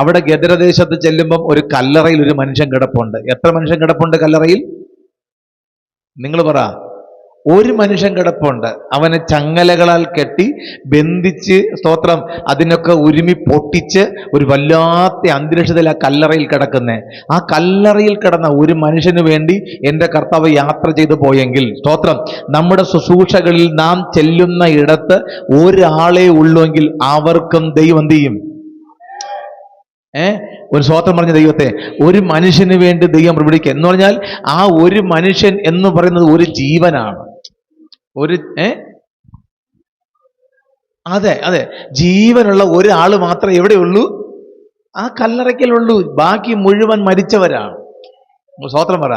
അവിടെ ഗദരദേശത്ത് ചെല്ലുമ്പം ഒരു കല്ലറയിൽ ഒരു മനുഷ്യൻ കിടപ്പുണ്ട്. എത്ര മനുഷ്യൻ കിടപ്പുണ്ട് കല്ലറയിൽ? നിങ്ങൾ പറ. ഒരു മനുഷ്യൻ കിടപ്പുണ്ട്. അവനെ ചങ്ങലകളാൽ കെട്ടി ബന്ധിച്ച്, സ്തോത്രം, അതിനൊക്കെ ഉരുമി പൊട്ടിച്ച് ഒരു വല്ലാത്ത അന്തരീക്ഷത്തിൽ ആ കല്ലറയിൽ കിടക്കുന്നേ. ആ കല്ലറയിൽ കിടന്ന ഒരു മനുഷ്യന് വേണ്ടി എൻ്റെ കർത്താവ് യാത്ര ചെയ്തു പോയെങ്കിൽ, സ്തോത്രം, നമ്മുടെ ശുശ്രൂഷകളിൽ നാം ചെല്ലുന്ന ഇടത്ത് ഒരാളെ ഉള്ളുവെങ്കിൽ അവർക്കും ദൈവം എന്ത് ചെയ്യും? ഒരു സ്തോത്രം പറഞ്ഞ ദൈവത്തെ. ഒരു മനുഷ്യന് വേണ്ടി ദൈവം പ്രവർത്തിക്കുക എന്ന് പറഞ്ഞാൽ ആ ഒരു മനുഷ്യൻ എന്ന് പറയുന്നത് ഒരു ജീവനാണ്. അതെ അതെ, ജീവനുള്ള ഒരാൾ മാത്രമേ എവിടെയുള്ളൂ? ആ കല്ലറയ്ക്കലുള്ളൂ. ബാക്കി മുഴുവൻ മരിച്ചവരാണ്. സ്തോത്രം പറ.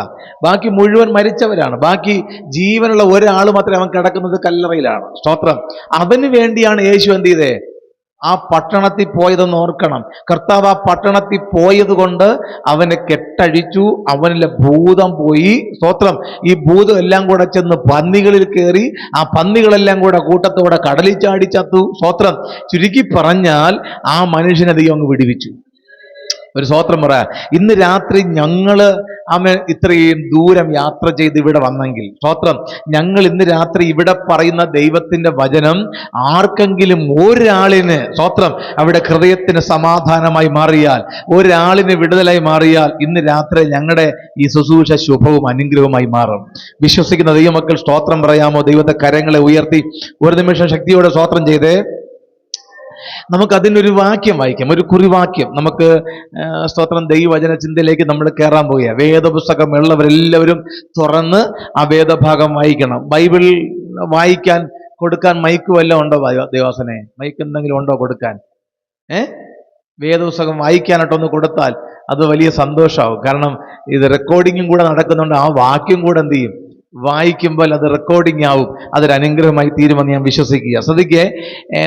ബാക്കി മുഴുവൻ മരിച്ചവരാണ്. ബാക്കി ജീവനുള്ള ഒരാൾ മാത്രമേ അവൻ കിടക്കുന്നത് കല്ലറയിലാണ്. സ്തോത്രം. അവന് വേണ്ടിയാണ് യേശു എന്ത് ചെയ്തേ? ആ പട്ടണത്തിൽ പോയതെന്ന് ഓർക്കണം. കർത്താവ് ആ പട്ടണത്തിൽ പോയത് കൊണ്ട് അവനെ കെട്ടഴിച്ചു. അവനിലെ ഭൂതം പോയി. സ്തോത്രം. ഈ ഭൂതം എല്ലാം കൂടെ ചെന്ന് പന്നികളിൽ കയറി. ആ പന്നികളെല്ലാം കൂടെ കൂട്ടത്തോടെ കടലിൽ ചാടി ചത്തു. സ്തോത്രം. ചുരുക്കി പറഞ്ഞാൽ ആ മനുഷ്യനെ ദൈവം അങ്ങ് വിടുവിച്ചു. ഒരു സ്തോത്രം പറ. ഇന്ന് രാത്രി ഞങ്ങള് ഇത്രയും ദൂരം യാത്ര ചെയ്ത് ഇവിടെ വന്നെങ്കിൽ, സ്തോത്രം, ഞങ്ങൾ ഇന്ന് രാത്രി ഇവിടെ പറയുന്ന ദൈവത്തിന്റെ വചനം ആർക്കെങ്കിലും ഒരാളിന്, സ്തോത്രം, അവിടെ ഹൃദയത്തിന് സമാധാനമായി മാറിയാൽ, ഒരാളിന് വിടുതലായി മാറിയാൽ, ഇന്ന് രാത്രി ഞങ്ങളുടെ ഈ ശുശ്രൂഷ ശുഭവും അനുഗ്രഹവുമായി മാറും. വിശ്വസിക്കുന്ന ദൈവമക്കൾ സ്തോത്രം പറയാമോ? ദൈവത്തെ കരങ്ങളെ ഉയർത്തി ഒരു നിമിഷം ശക്തിയോടെ സ്തോത്രം ചെയ്തേ. നമുക്ക് അതിനൊരു വാക്യം വായിക്കാം, ഒരു കുറിവാക്യം. നമുക്ക് സ്തോത്രം ദൈവവചന ചിന്തയിലേക്ക് നമ്മൾ കയറാൻ പോവുക. വേദപുസ്തകം ഉള്ളവരെല്ലാവരും തുറന്ന് ആ വേദഭാഗം വായിക്കണം. ബൈബിൾ വായിക്കാൻ കൊടുക്കാൻ മൈക്ക് വല്ലതും ഉണ്ടോ ദേവാസനെ? മൈക്ക് എന്തെങ്കിലും ഉണ്ടോ കൊടുക്കാൻ? വേദപുസ്തകം വായിക്കാനായിട്ടൊന്ന് കൊടുത്താൽ അത് വലിയ സന്തോഷമാവും. കാരണം ഇത് റെക്കോർഡിങ്ങും കൂടെ നടക്കുന്നുണ്ട്. ആ വാക്യം കൂടെ എന്ത് ചെയ്യും? വായിക്കുമ്പോൾ അത് റെക്കോർഡിംഗ് ആവും. അതൊരു അനുഗ്രഹമായി തീരുമെന്ന് ഞാൻ വിശ്വസിക്കുക. ശ്രദ്ധിക്കേ,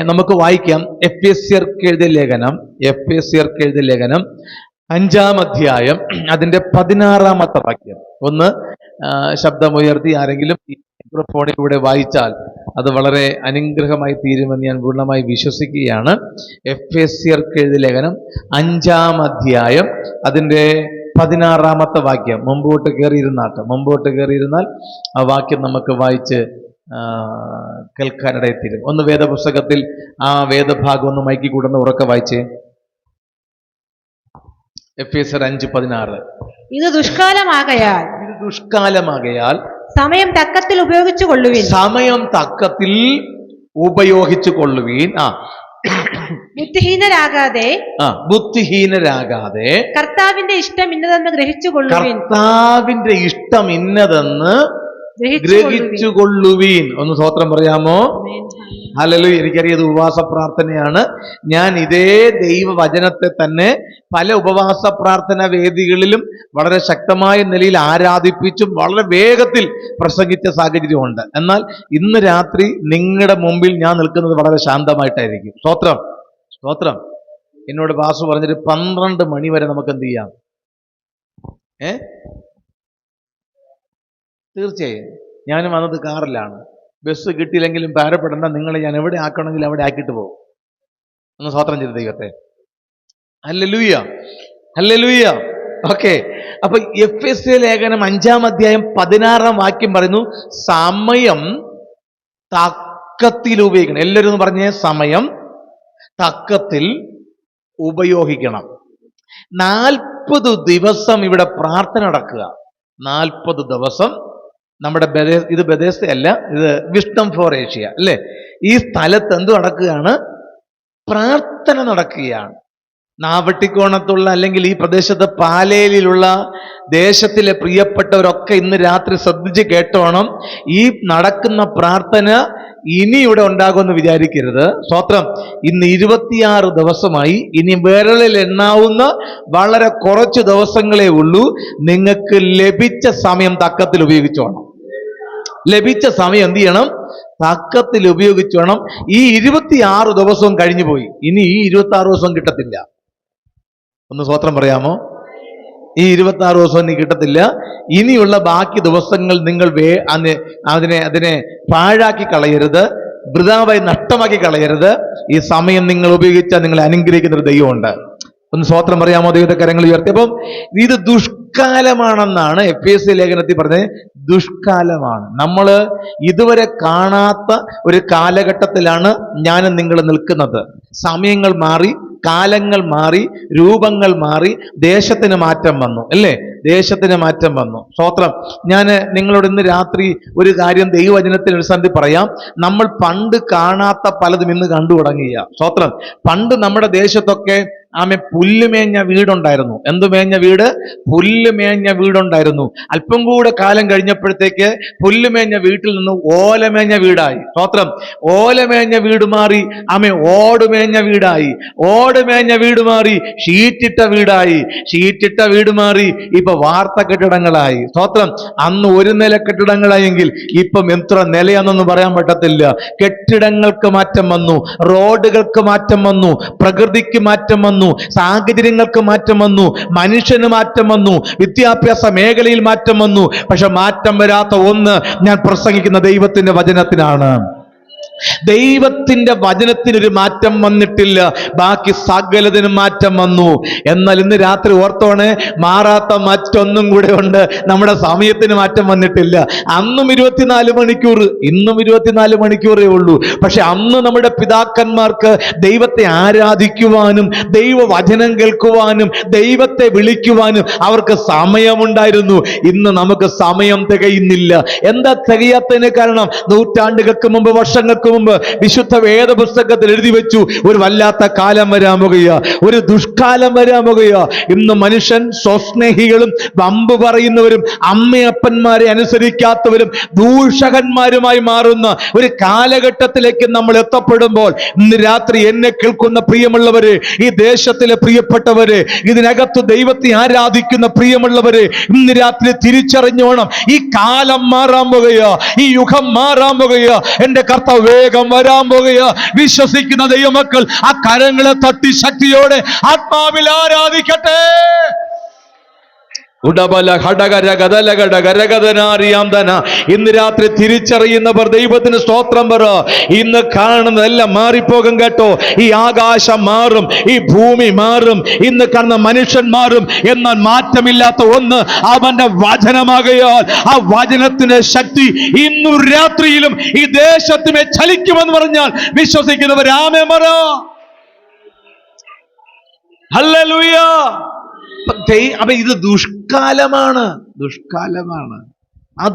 നമുക്ക് വായിക്കാം. എഫെസ്യർക്ക് എഴുതിയ ലേഖനം 5-ാം അധ്യായം അതിന്റെ 16-ാമത്തെ വാക്യം. ഒന്ന് ശബ്ദമുയർത്തി ആരെങ്കിലും ഫോണിലൂടെ വായിച്ചാൽ അത് വളരെ അനുഗ്രഹമായി തീരുമെന്ന് ഞാൻ പൂർണ്ണമായി വിശ്വസിക്കുകയാണ്. എഫെസ്യർക്ക് എഴുതിയ ലേഖനം 5-ാം അധ്യായം അതിന്റെ 16-ാമത്തെ വാക്യം. മുമ്പോട്ട് കയറിയിരുന്നാൽ ആ വാക്യം നമുക്ക് വായിച്ച് കേൾക്കാനിടയെത്തിരും. ഒന്ന് വേദപുസ്തകത്തിൽ ആ വേദഭാഗം ഒന്ന് മൈക്കി കൂടുന്ന ഉറക്കെ വായിച്ചേ. എഫെസ്യർ 5:16. ഇത് ദുഷ്കാലമാകയാൽ സമയം തക്കത്തിൽ ഉപയോഗിച്ചു കൊള്ളുവീൻ. ബുദ്ധിഹീനരാകാതെ കർത്താവിന്റെ ഇഷ്ടം ഇന്നതെന്ന് ഗ്രഹിച്ചുകൊള്ളുവീൻ. ഒന്ന് സ്തോത്രം പറയാമോ? ഹല്ലേലൂയ. എനിക്കറിയത് ഉപവാസ പ്രാർത്ഥനയാണ്. ഞാൻ ഇതേ ദൈവവചനത്തെ തന്നെ പല ഉപവാസ പ്രാർത്ഥന വേദികളിലും വളരെ ശക്തമായ നിലയിൽ ആരാധിപ്പിച്ചും വളരെ വേഗത്തിൽ പ്രസംഗിച്ച സാഹചര്യമുണ്ട്. എന്നാൽ ഇന്ന് രാത്രി നിങ്ങളുടെ മുമ്പിൽ ഞാൻ നിൽക്കുന്നത് വളരെ ശാന്തമായിട്ടായിരിക്കും. സ്തോത്രം. എന്നോട് പാസ്റ്റർ പറഞ്ഞിട്ട് 12 മണി വരെ നമുക്ക് എന്ത് ചെയ്യാം? തീർച്ചയായും. ഞാനും വന്നത് കാറിലാണ്. ബസ് കിട്ടിയില്ലെങ്കിലും ഭാരപ്പെടേണ്ട. നിങ്ങളെ ഞാൻ എവിടെ ആക്കണമെങ്കിലും അവിടെ ആക്കിയിട്ട് പോകും. ഒന്ന് സ്തോത്രം ചെയ്ത് ദൈവത്തെ. ഹല്ലേലൂയ. ഓക്കെ. അപ്പൊ എഫെസ്യ ലേഖനം 5-ാം അധ്യായം 16-ാം വാക്യം പറയുന്നു, സമയം തക്കത്തിൽ ഉപയോഗിക്കണം. എല്ലാവരും ഒന്ന് പറഞ്ഞേ, സമയം തക്കത്തിൽ ഉപയോഗിക്കണം. 40 ദിവസം ഇവിടെ പ്രാർത്ഥന നടക്കുക. 40 ദിവസം നമ്മുടെ ഇത് ബെഥേസ്ദയല്ല, ഇത് വിസ്ഡം ഫോർ ഏഷ്യ അല്ലേ? ഈ സ്ഥലത്ത് എന്ത് നടക്കുകയാണ്? പ്രാർത്ഥന നടക്കുകയാണ്. നാവട്ടിക്കോണത്തുള്ള അല്ലെങ്കിൽ ഈ പ്രദേശത്ത് പാലേലിലുള്ള ദേശത്തിലെ പ്രിയപ്പെട്ടവരൊക്കെ ഇന്ന് രാത്രി ശ്രദ്ധിച്ച് കേട്ടോണം. ഈ നടക്കുന്ന പ്രാർത്ഥന ഇനി ഇവിടെ ഉണ്ടാകുമെന്ന് വിചാരിക്കരുത്. സ്തോത്രം. ഇന്ന് 26 ദിവസമായി. ഇനി വിരലിൽ എണ്ണാവുന്ന വളരെ കുറച്ച് ദിവസങ്ങളേ ഉള്ളൂ. നിങ്ങൾക്ക് ലഭിച്ച സമയം തക്കത്തിൽ ഉപയോഗിച്ചോണം. ലഭിച്ച സമയം എന്ത് ചെയ്യണം? തക്കത്തിൽ ഉപയോഗിച്ചോണം. ഈ 26 ദിവസവും കഴിഞ്ഞു പോയി. ഇനി ഈ 26 ദിവസം കിട്ടത്തില്ല. ഒന്ന് സ്തോത്രം പറയാമോ? ഈ 26 ദിവസം ഇനി കിട്ടത്തില്ല. ഇനിയുള്ള ബാക്കി ദിവസങ്ങൾ നിങ്ങൾ അതിനെ പാഴാക്കി കളയരുത്, വൃഥാവായി നഷ്ടമാക്കി കളയരുത്. ഈ സമയം നിങ്ങൾ ഉപയോഗിച്ചാൽ നിങ്ങളെ അനുഗ്രഹിക്കുന്ന ഒരു ദൈവമുണ്ട്. ഒന്ന് സ്വോത്രം പറയാമോ? ദൈവത്തെ കരങ്ങൾ ഉയർത്തി. അപ്പം ഇത് ദുഷ്കാലമാണെന്നാണ് എഫേസ്യ ലേഖനത്തിൽ പറഞ്ഞത്. ദുഷ്കാലമാണ്. നമ്മൾ ഇതുവരെ കാണാത്ത ഒരു കാലഘട്ടത്തിലാണ് ഞാനും നിങ്ങൾ നിൽക്കുന്നത്. സമയങ്ങൾ മാറി, കാലങ്ങൾ മാറി, രൂപങ്ങൾ മാറി, ദേശത്തിന് മാറ്റം വന്നു, അല്ലേ? ദേശത്തിന് മാറ്റം വന്നു. സ്തോത്രം. ഞാൻ നിങ്ങളോട് ഇന്ന് രാത്രി ഒരു കാര്യം ദൈവവചനത്തിന് അനുസരിച്ച് പറയാം. നമ്മൾ പണ്ട് കാണാത്ത പലതും ഇന്ന് കണ്ടു തുടങ്ങിയ. സ്തോത്രം. പണ്ട് നമ്മുടെ ദേശത്തൊക്കെ പുല്ലുമേഞ്ഞ വീടുണ്ടായിരുന്നു. എന്തു മേഞ്ഞ വീട്? പുല്ലുമേഞ്ഞ വീടുണ്ടായിരുന്നു. അല്പം കൂടെ കാലം കഴിഞ്ഞപ്പോഴത്തേക്ക് പുല്ലുമേഞ്ഞ വീട്ടിൽ നിന്ന് ഓലമേഞ്ഞ വീടായി. സ്തോത്രം. ഓലമേഞ്ഞ വീട് മാറി ഓടുമേഞ്ഞ വീടായി. ഓടുമേഞ്ഞ വീട് മാറി ഷീറ്റിട്ട വീടായി. ഷീറ്റിട്ട വീട് മാറി ഇപ്പൊ വാർത്ത കെട്ടിടങ്ങളായി. സ്തോത്രം. അന്ന് ഒരു നില കെട്ടിടങ്ങളായെങ്കിൽ ഇപ്പം എത്ര നിലയാണെന്നൊന്നും പറയാൻ പറ്റത്തില്ല. കെട്ടിടങ്ങൾക്ക് മാറ്റം വന്നു, റോഡുകൾക്ക് മാറ്റം വന്നു, പ്രകൃതിക്ക് മാറ്റം വന്നു, സാഹചര്യങ്ങൾക്ക് മാറ്റം വന്നു, മനുഷ്യന് മാറ്റം വന്നു, വിദ്യാഭ്യാസ മേഖലയിൽ മാറ്റം വന്നു. പക്ഷെ മാറ്റം വരാത്ത ഒന്ന് ഞാൻ പ്രസംഗിക്കുന്ന ദൈവത്തിന്റെ വചനത്തിനാണ്. ദൈവത്തിന്റെ വചനത്തിനൊരു മാറ്റം വന്നിട്ടില്ല. ബാക്കി സകലതിനും മാറ്റം വന്നു. എന്നാൽ ഇന്ന് രാത്രി ഓർത്തോണേ, മാറാത്ത മറ്റൊന്നും കൂടെ ഉണ്ട്. നമ്മുടെ സമയത്തിന് മാറ്റം വന്നിട്ടില്ല. അന്നും 24 മണിക്കൂർ, ഇന്നും 24 മണിക്കൂറേ ഉള്ളൂ. പക്ഷെ അന്ന് നമ്മുടെ പിതാക്കന്മാർക്ക് ദൈവത്തെ ആരാധിക്കുവാനും ദൈവവചനം കേൾക്കുവാനും ദൈവത്തെ വിളിക്കുവാനും അവർക്ക് സമയമുണ്ടായിരുന്നു. ഇന്ന് നമുക്ക് സമയം തികയുന്നില്ല. എന്താ തികയാത്തതിന് കാരണം? നൂറ്റാണ്ടുകൾക്ക് മുമ്പ്, വർഷങ്ങൾക്ക് മുമ്പ് വിശുദ്ധ വേദപുസ്തകത്തിൽ എഴുതി വെച്ചു, ഒരു വല്ലാത്ത കാലം വരാൻ പോകുക, ഒരു ദുഷ്കാലം വരാൻ പോകുക. ഇന്ന് മനുഷ്യൻ സ്വസ്നേഹികളും വമ്പ് പറയുന്നവരും അമ്മയപ്പന്മാരെ അനുസരിക്കാത്തവരും ദൂഷകന്മാരുമായി മാറുന്ന ഒരു കാലഘട്ടത്തിലേക്ക് നമ്മൾ എത്തപ്പെടുമ്പോൾ, ഇന്ന് രാത്രി എന്നെ കേൾക്കുന്ന പ്രിയമുള്ളവരെ, ഈ ദേശത്തിലെ പ്രിയപ്പെട്ടവരെ, ഇതിനകത്ത് ദൈവത്തെ ആരാധിക്കുന്ന പ്രിയമുള്ളവരെ, ഇന്ന് രാത്രി തിരിച്ചറിഞ്ഞോണം, ഈ കാലം മാറാൻ പോകുക, ഈ യുഗം മാറാൻ പോകുക. എന്റെ കർത്താവ് വേഗം വരാൻ പോകുക. വിശ്വസിക്കുന്ന ദൈവമക്കൾ ആ കരങ്ങളെ തട്ടി ശക്തിയോടെ ആത്മാവിൽ ആരാധിക്കട്ടെ. ഇന്ന് രാത്രി തിരിച്ചറിയുന്നവർ ദൈവത്തിന് സ്തോത്രം പറ. ഇന്ന് കാണുന്നതെല്ലാം മാറിപ്പോകും കേട്ടോ. ഈ ആകാശം മാറും, ഈ ഭൂമി മാറും, ഇന്ന് കാണുന്ന മനുഷ്യൻ മാറും. എന്നാൽ മാറ്റമില്ലാത്ത ഒന്ന് അവന്റെ വചനമാകയാൽ ആ വചനത്തിന്റെ ശക്തി ഇന്നു രാത്രിയിലും ഈ ദേശത്തിനെ ചലിക്കുമെന്ന് പറഞ്ഞാൽ വിശ്വസിക്കുന്നവർ ആമേൻ പറ. ഹല്ലേലൂയ. അപ്പൊ ഇത് ദുഷ്കാലമാണ്, ദുഷ്കാലമാണ്. ആ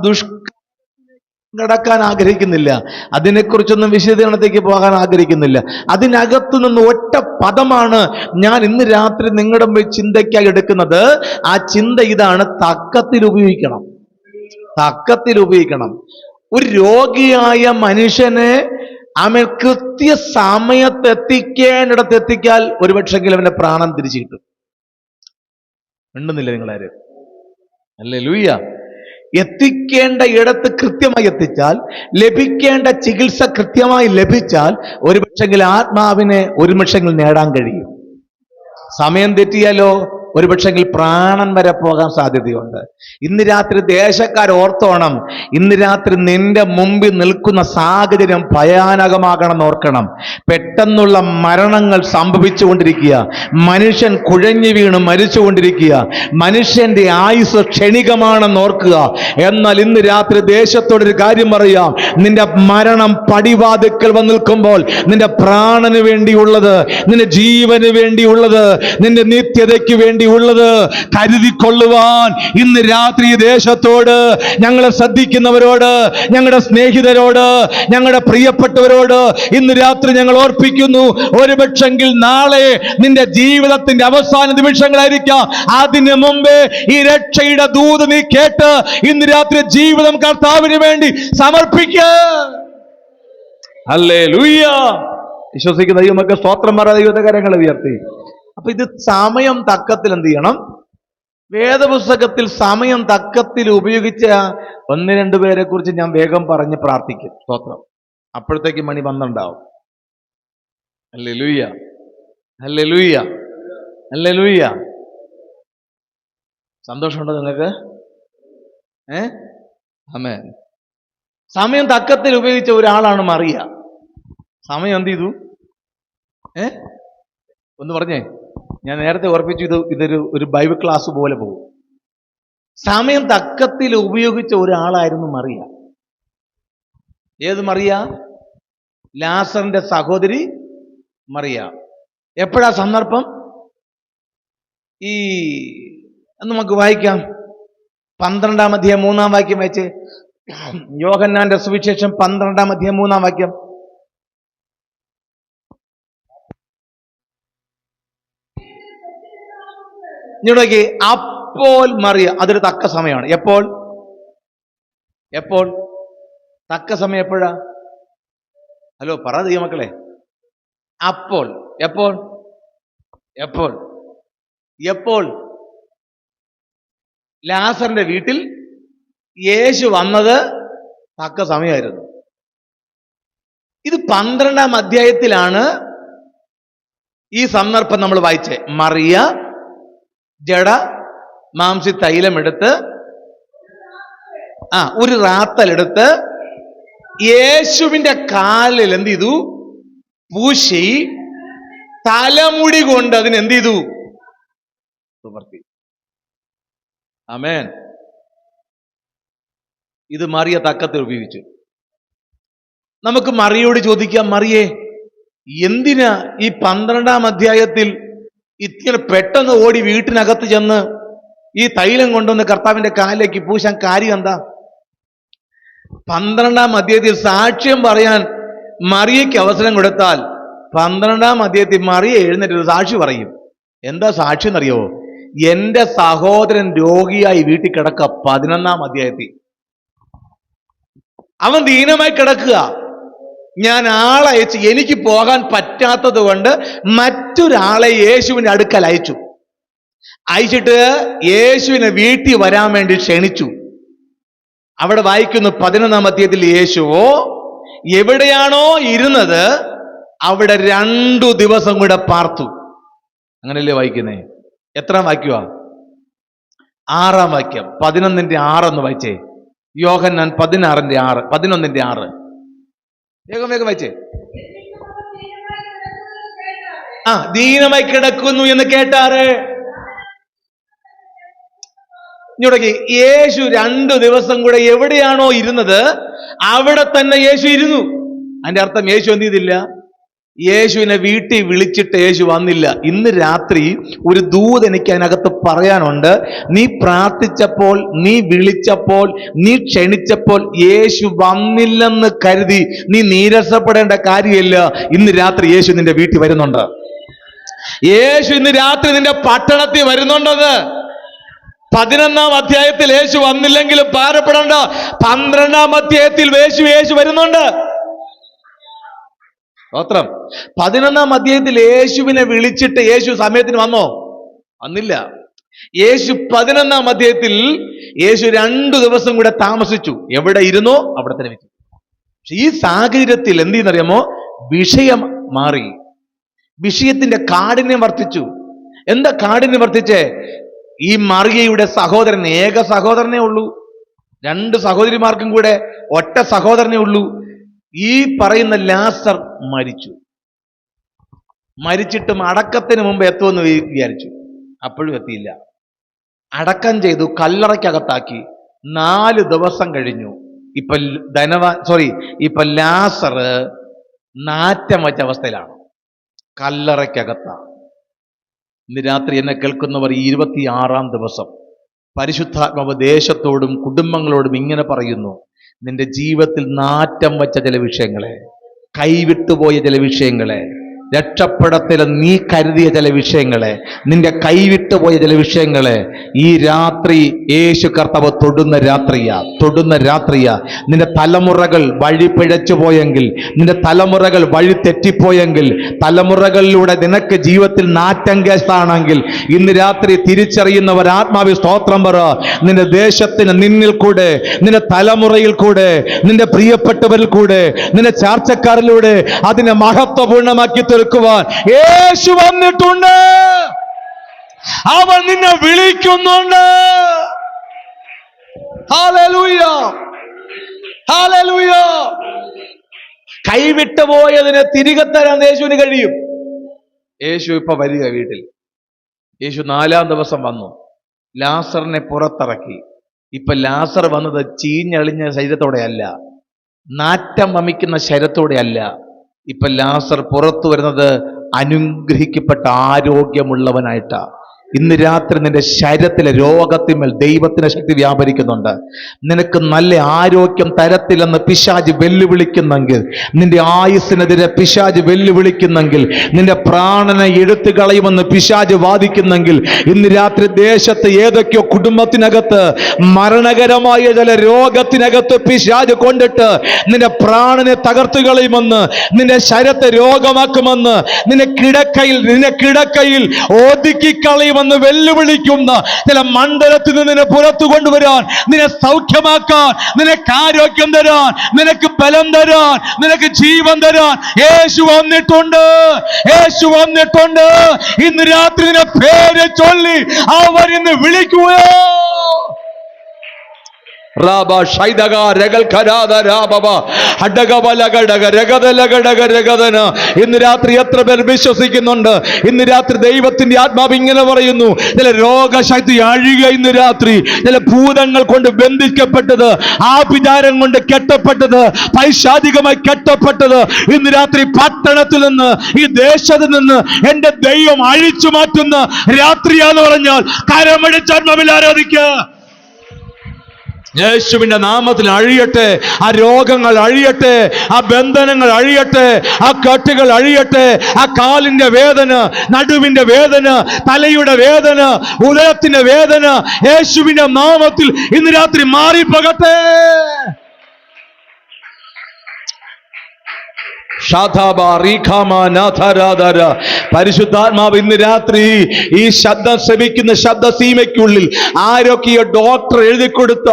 കടക്കാൻ ആഗ്രഹിക്കുന്നില്ല. അതിനെക്കുറിച്ചൊന്നും വിശദീകരണത്തേക്ക് പോകാൻ ആഗ്രഹിക്കുന്നില്ല. അതിനകത്തു നിന്ന് ഒറ്റ പദമാണ് ഞാൻ ഇന്ന് രാത്രി നിങ്ങളുടെ മുമ്പിൽ ചിന്തയ്ക്കായി എടുക്കുന്നത്. ആ ചിന്ത ഇതാണ്: തക്കത്തിൽ ഉപയോഗിക്കണം. തക്കത്തിൽ ഉപയോഗിക്കണം. ഒരു രോഗിയായ മനുഷ്യനെ കൃത്യ സമയത്ത് എത്തിക്കേണ്ടിടത്ത് എത്തിക്കാൽ ഒരുപക്ഷെങ്കിലും അവന്റെ പ്രാണൻ തിരിച്ചു കിട്ടും. ഉണ്ടെന്നില്ല നിങ്ങളാര്? ഹല്ലേലൂയ. എത്തിക്കേണ്ട ഇടത്ത് കൃത്യമായി എത്തിച്ചാൽ, ലഭിക്കേണ്ട ചികിത്സ കൃത്യമായി ലഭിച്ചാൽ ഒരുപക്ഷെങ്കിൽ ആത്മാവിനെ ഒരുപക്ഷെങ്കിൽ നേടാൻ കഴിയും. സമയം തെറ്റിയാലോ ഒരുപക്ഷെങ്കിൽ പ്രാണൻ വരെ പോകാൻ സാധ്യതയുണ്ട്. ഇന്ന് രാത്രി ദേശക്കാർ ഓർത്തോണം, ഇന്ന് രാത്രി നിന്റെ മുമ്പിൽ നിൽക്കുന്ന സാഹചര്യം ഭയാനകമാകണം ഓർക്കണം. പെട്ടെന്നുള്ള മരണങ്ങൾ സംഭവിച്ചുകൊണ്ടിരിക്കുക, മനുഷ്യൻ കുഴഞ്ഞു വീണ് മരിച്ചുകൊണ്ടിരിക്കുക, മനുഷ്യന്റെ ആയുസ് ക്ഷണികമാണെന്ന് ഓർക്കുക. എന്നാൽ ഇന്ന് രാത്രി ദേശത്തോടൊരു കാര്യം പറയാം: നിന്റെ മരണം പടിവാതിക്കൽ വന്ന് നിൽക്കുമ്പോൾ നിന്റെ പ്രാണന് വേണ്ടിയുള്ളത്, നിന്റെ ജീവന് വേണ്ടിയുള്ളത്, നിന്റെ നിത്യതയ്ക്ക് വേണ്ടി ഉള്ളത് കരുതിക്കൊള്ളുവാൻ ഇന്ന് രാത്രി ദേശത്തോട്, ഞങ്ങളെ ശ്രദ്ധിക്കുന്നവരോട്, ഞങ്ങളുടെ സ്നേഹിതരോട്, ഞങ്ങളുടെ പ്രിയപ്പെട്ടവരോട് ഇന്ന് രാത്രി ഞങ്ങൾ ഓർപ്പിക്കുന്നു. ഒരുപക്ഷെങ്കിൽ നാളെ നിന്റെ ജീവിതത്തിന്റെ അവസാന നിമിഷങ്ങളായിരിക്കാം. അതിനു മുമ്പേ ഈ രക്ഷയുടെ ദൂത് നീ കേട്ട് ഇന്ന് രാത്രി ജീവിതം കർത്താവിന് വേണ്ടി സമർപ്പിക്കുക. ഹല്ലേലൂയ. വിശ്വസിക്കുന്ന ദൈവമക്കൾ സ്തോത്രം പറ. ദൈവത്തെ കരങ്ങളെ ഉയർത്തി. അപ്പൊ ഇത് സമയം തക്കത്തിൽ എന്ത് ചെയ്യണം? വേദപുസ്തകത്തിൽ സമയം തക്കത്തിൽ ഉപയോഗിച്ച 1-2 പേരെ കുറിച്ച് ഞാൻ വേഗം പറഞ്ഞ് പ്രാർത്ഥിക്കും. സ്തോത്രം. അപ്പോഴത്തേക്ക് മണി 12 ആവും. Hallelujah, hallelujah, hallelujah. സന്തോഷമുണ്ടോ നിങ്ങൾക്ക്? ആമേൻ. സമയം തക്കത്തിൽ ഉപയോഗിച്ച ഒരാളാണ് മറിയ. സമയം എന്ത് ചെയ്തു? ഒന്ന് പറഞ്ഞേ. ഞാൻ നേരത്തെ ഓർപ്പിച്ചു, ഇതൊരു ബൈബിൾ ക്ലാസ് പോലെ പോകും. സമയം തക്കത്തിൽ ഉപയോഗിച്ച ഒരാളായിരുന്നു മറിയ. ഏത് മറിയ? ലാസറിന്റെ സഹോദരി മറിയ. എപ്പോഴാ സന്ദർഭം? നമുക്ക് വായിക്കാം. 12-ാം അധ്യായം 3-ാം വാക്യം വായിച്ച്. യോഹന്നാന്റെ സുവിശേഷം 12-ാം അധ്യായം 3-ാം വാക്യം. ഇങ്ങോട്ടേക്ക്. അപ്പോൾ മറിയ, അതൊരു തക്ക സമയമാണ്. എപ്പോൾ തക്ക സമയം എപ്പോഴാ? ഹലോ പറ ദൈവമക്കളെ. അപ്പോൾ എപ്പോൾ ലാസറിന്റെ വീട്ടിൽ യേശു വന്നത് തക്ക സമയമായിരുന്നു. ഇത് 12-ാം അധ്യായത്തിലാണ് ഈ സന്ദർഭം നമ്മൾ വായിച്ചേ. മറിയ ജഡ മാംസി തൈലമെടുത്ത് ഒരു റാത്തലെടുത്ത് യേശുവിന്റെ കാലിൽ എന്ത് ചെയ്തു? പൂശി തലമുടി കൊണ്ട് അതിന് എന്ത് ചെയ്തു? സുമർത്തി. ആമേൻ. ഇത് മറിയ തക്കത്തിൽ ഉപയോഗിച്ചു. നമുക്ക് മറിയോട് ചോദിക്കാം, മറിയേ, എന്തിനാ ഈ 12-ാം അധ്യായത്തിൽ ഇങ്ങനെ പെട്ടെന്ന് ഓടി വീട്ടിനകത്ത് ചെന്ന് ഈ തൈലം കൊണ്ടുവന്ന് കർത്താവിന്റെ കാലിലേക്ക് പൂശാൻ കാര്യം എന്താ? 12-ാം അധ്യായത്തിൽ സാക്ഷ്യം പറയാൻ മറിയയ്ക്ക് അവസരം കൊടുത്താൽ 12-ാം അധ്യായത്തിൽ മറിയ എഴുന്നേറ്റ് സാക്ഷി പറയും. എന്താ സാക്ഷി എന്നറിയോ? എന്റെ സഹോദരൻ രോഗിയായി വീട്ടിൽ കിടക്കുക. 11-ാം അധ്യായത്തിൽ അവൻ ദീനമായി കിടക്കുക. ഞാൻ ആളയച്ച്, എനിക്ക് പോകാൻ പറ്റാത്തത് കൊണ്ട് മറ്റൊരാളെ യേശുവിന്റെ അടുക്കൽ അയച്ചിട്ട് യേശുവിനെ വീട്ടിൽ വരാൻ വേണ്ടി ക്ഷണിച്ചു. അവിടെ വായിക്കുന്നു 11-ാം അധ്യായത്തിൽ യേശുവോ എവിടെയാണോ ഇരുന്നത് അവിടെ 2 ദിവസം കൂടെ പാർത്തു. അങ്ങനല്ലേ വായിക്കുന്നേ? എത്രാം വാക്യമാ? 6-ാം വാക്യം. 11-ന്റെ 6 വായിച്ചേ. യോഹന്നാൻ 11-ന്റെ 6. വേഗം വായിച്ചേ. ദീനമായി കിടക്കുന്നു എന്ന് കേട്ടാറ്. ഇങ്ങോട്ടേക്ക്. യേശു 2 ദിവസം കൂടെ എവിടെയാണോ ഇരുന്നത് അവിടെ തന്നെ യേശു ഇരുന്നു. അതിന്റെ അർത്ഥം യേശു എന്ത് ചെയ്തില്ല? യേശുവിനെ വീട്ടിൽ വിളിച്ചിട്ട് യേശു വന്നില്ല. ഇന്ന് രാത്രി ഒരു ദൂത് എനിക്ക് അതിനകത്ത് പറയാനുണ്ട്. നീ പ്രാർത്ഥിച്ചപ്പോൾ, നീ വിളിച്ചപ്പോൾ, നീ ക്ഷണിച്ചപ്പോൾ യേശു വന്നില്ലെന്ന് കരുതി നീ നീരസപ്പെടേണ്ട കാര്യമില്ല. ഇന്ന് രാത്രി യേശു നിന്റെ വീട്ടിൽ വരുന്നുണ്ട്. യേശു ഇന്ന് രാത്രി നിന്റെ പട്ടണത്തിൽ വരുന്നുണ്ടത്. 11-ാം അധ്യായത്തിൽ യേശു വന്നില്ലെങ്കിലും ഭാരപ്പെടേണ്ട. 12-ാം അധ്യായത്തിൽ യേശു വരുന്നുണ്ട്. സ്തോത്രം. 11-ാം അധ്യായത്തിൽ യേശുവിനെ വിളിച്ചിട്ട് യേശു സമയത്തിന് വന്നില്ല. യേശു 11-ാം അധ്യായത്തിൽ യേശു 2 ദിവസം കൂടെ താമസിച്ചു. എവിടെ ഇരുന്നോ അവിടെ തന്നെ വെച്ചു. പക്ഷെ ഈ സാഹചര്യത്തിൽ എന്ത് ചെയ്യുന്നറിയാമോ? വിഷയം മാറി. വിഷയത്തിന്റെ കാഠിന്യം വർദ്ധിച്ചു. എന്താ കാഠിന്യം വർദ്ധിച്ചേ? ഈ മറിയയുടെ സഹോദരൻ, ഏക സഹോദരനേ ഉള്ളൂ. 2 സഹോദരിമാർക്കും കൂടെ ഒറ്റ സഹോദരനേ ഉള്ളൂ. ഈ പറയുന്ന ലാസർ മരിച്ചിട്ടും അടക്കത്തിന് മുമ്പ് എത്തുമെന്ന് വിചാരിച്ചു. അപ്പോഴും എത്തിയില്ല. അടക്കം ചെയ്തു, കല്ലറയ്ക്കകത്താക്കി. 4 ദിവസം കഴിഞ്ഞു. ഇപ്പൊ ലാസർ നാറ്റം വച്ച അവസ്ഥയിലാണ്, കല്ലറയ്ക്കകത്താണ്. ഇന്ന് രാത്രി എന്നെ കേൾക്കുന്നവർ 26-ാം ദിവസം പരിശുദ്ധാത്മാവ് ദേശത്തോടും കുടുംബങ്ങളോടും ഇങ്ങനെ പറയുന്നു: നിന്റെ ജീവിതത്തിൽ നാറ്റം വച്ച ചില വിഷയങ്ങളെ, കൈവിട്ടുപോയ ചില വിഷയങ്ങളെ, രക്ഷപ്പെടത്തില്ല നീ കരുതിയ ചില വിഷയങ്ങളെ, നിന്റെ കൈവിട്ടുപോയ ചില വിഷയങ്ങളെ ഈ രാത്രി യേശു കർത്താവ് തൊടുന്ന രാത്രിയാ. നിന്റെ തലമുറകൾ വഴി പിഴച്ചു പോയെങ്കിൽ, നിന്റെ തലമുറകൾ വഴി തെറ്റിപ്പോയെങ്കിൽ, തലമുറകളിലൂടെ നിനക്ക് ജീവിതത്തിൽ നാറ്റം കേസാണെങ്കിൽ ഇന്ന് രാത്രി തിരിച്ചറിയുന്നവർ ആത്മാവിൽ സ്തോത്രം പറ. നിന്റെ ദേശത്തിന്, നിന്നിൽ കൂടെ, നിന്റെ തലമുറയിൽ കൂടെ, നിന്റെ പ്രിയപ്പെട്ടവരിൽ കൂടെ, നിന്റെ ചാർച്ചക്കാരിലൂടെ അതിനെ മഹത്വപൂർണ്ണമാക്കി തീർക്കുവാൻ യേശു വന്നിട്ടുണ്ട്. അവൻ നിന്നെ വിളിക്കുന്നുണ്ട്. Hallelujah, hallelujah. കൈവിട്ടു പോയതിനെ തിരികെ തരാൻ യേശുവിന് കഴിയും. യേശു ഇപ്പൊ വരിക വീട്ടിൽ. യേശു 4-ാം ദിവസം വന്നു, ലാസറിനെ പുറത്തിറക്കി. ഇപ്പൊ ലാസർ വന്നത് ചീഞ്ഞളിഞ്ഞ ശരീരത്തോടെ അല്ല, നാറ്റം വമിക്കുന്ന ശരീരത്തോടെ അല്ല. ഇപ്പൊ ലാസർ പുറത്തു വരുന്നത് അനുഗ്രഹിക്കപ്പെട്ട ആരോഗ്യമുള്ളവനായിട്ടാ. ഇന്ന് രാത്രി നിന്റെ ശരീരത്തിലെ രോഗത്തിന്മേൽ ദൈവത്തിന്റെ ശക്തി വ്യാപരിക്കുന്നുണ്ട്. നിനക്ക് നല്ല ആരോഗ്യം തരത്തിലെന്ന് പിശാച് വെല്ലുവിളിക്കുന്നെങ്കിൽ, നിന്റെ ആയുസ്സിനെതിരെ പിശാച് വെല്ലുവിളിക്കുന്നെങ്കിൽ, നിന്റെ പ്രാണനെ എടുത്തു കളയുമെന്ന് പിശാച് വാദിക്കുന്നെങ്കിൽ, ഇന്ന് രാത്രി ദേശത്ത് ഏതൊക്കെയോ കുടുംബത്തിനകത്ത് മരണകരമായ ചില രോഗത്തിനകത്ത് പിശാച് കൊണ്ടിട്ട് നിന്റെ പ്രാണനെ തകർത്തു കളയുമെന്ന്, നിന്റെ ശരീരത്തെ രോഗമാക്കുമെന്ന്, നിന്റെ കിടക്കയിൽ ഒതുക്കി കളയുമെന്ന് വെല്ലുവിളിക്കുന്ന ചില മണ്ഡലത്തിൽ നിന്ന് നിന്നെ പുറത്തു കൊണ്ടുവരാൻ, നിന്നെ സൗഖ്യമാക്കാൻ, നിനക്ക് ആരോഗ്യം തരാൻ, നിനക്ക് ബലം തരാൻ, നിനക്ക് ജീവൻ തരാൻ യേശു വന്നിട്ടുണ്ട്. യേശു വന്നിട്ടുണ്ട്. ഇന്ന് രാത്രി നിന്നെ പേര് ചൊല്ലി അവർ ഇന്ന് വിളിക്കുകയോ. ഇന്ന് രാത്രി എത്ര പേർ വിശ്വസിക്കുന്നുണ്ട്? ഇന്ന് രാത്രി ദൈവത്തിന്റെ ആത്മാവ് ഇങ്ങനെ പറയുന്നു, ചില രോഗശക്തി അഴിയുക. ഇന്ന് രാത്രി ചില ഭൂതങ്ങൾ കൊണ്ട് ബന്ധിക്കപ്പെട്ടത്, ആഭിചാരം കൊണ്ട് കെട്ടപ്പെട്ടത്, പൈശാചികമായി കെട്ടപ്പെട്ടത് ഇന്ന് രാത്രി പട്ടണത്തിൽ നിന്ന്, ഈ ദേശത്ത് നിന്ന് എന്റെ ദൈവം അഴിച്ചു മാറ്റുന്ന രാത്രിയാന്ന് പറഞ്ഞാൽ കരമടിച്ചാത്മാവിൽ ആരാധിക്കുക. യേശുവിന്റെ നാമത്തിൽ അഴിയട്ടെ. ആ രോഗങ്ങൾ അഴിയട്ടെ, ആ ബന്ധനങ്ങൾ അഴിയട്ടെ, ആ കെട്ടുകൾ അഴിയട്ടെ. ആ കാലിന്റെ വേദന, നടുവിന്റെ വേദന, തലയുടെ വേദന, ഉദരത്തിന്റെ വേദന യേശുവിന്റെ നാമത്തിൽ ഇന്ന് രാത്രി മാറിപ്പോകട്ടെ. പരിശുദ്ധാത്മാവ് ഇന്ന് രാത്രി ഈ ശബ്ദം ശ്രമിക്കുന്ന ശബ്ദസീമയ്ക്കുള്ളിൽ ആരൊക്കെയോ ഡോക്ടർ എഴുതി കൊടുത്ത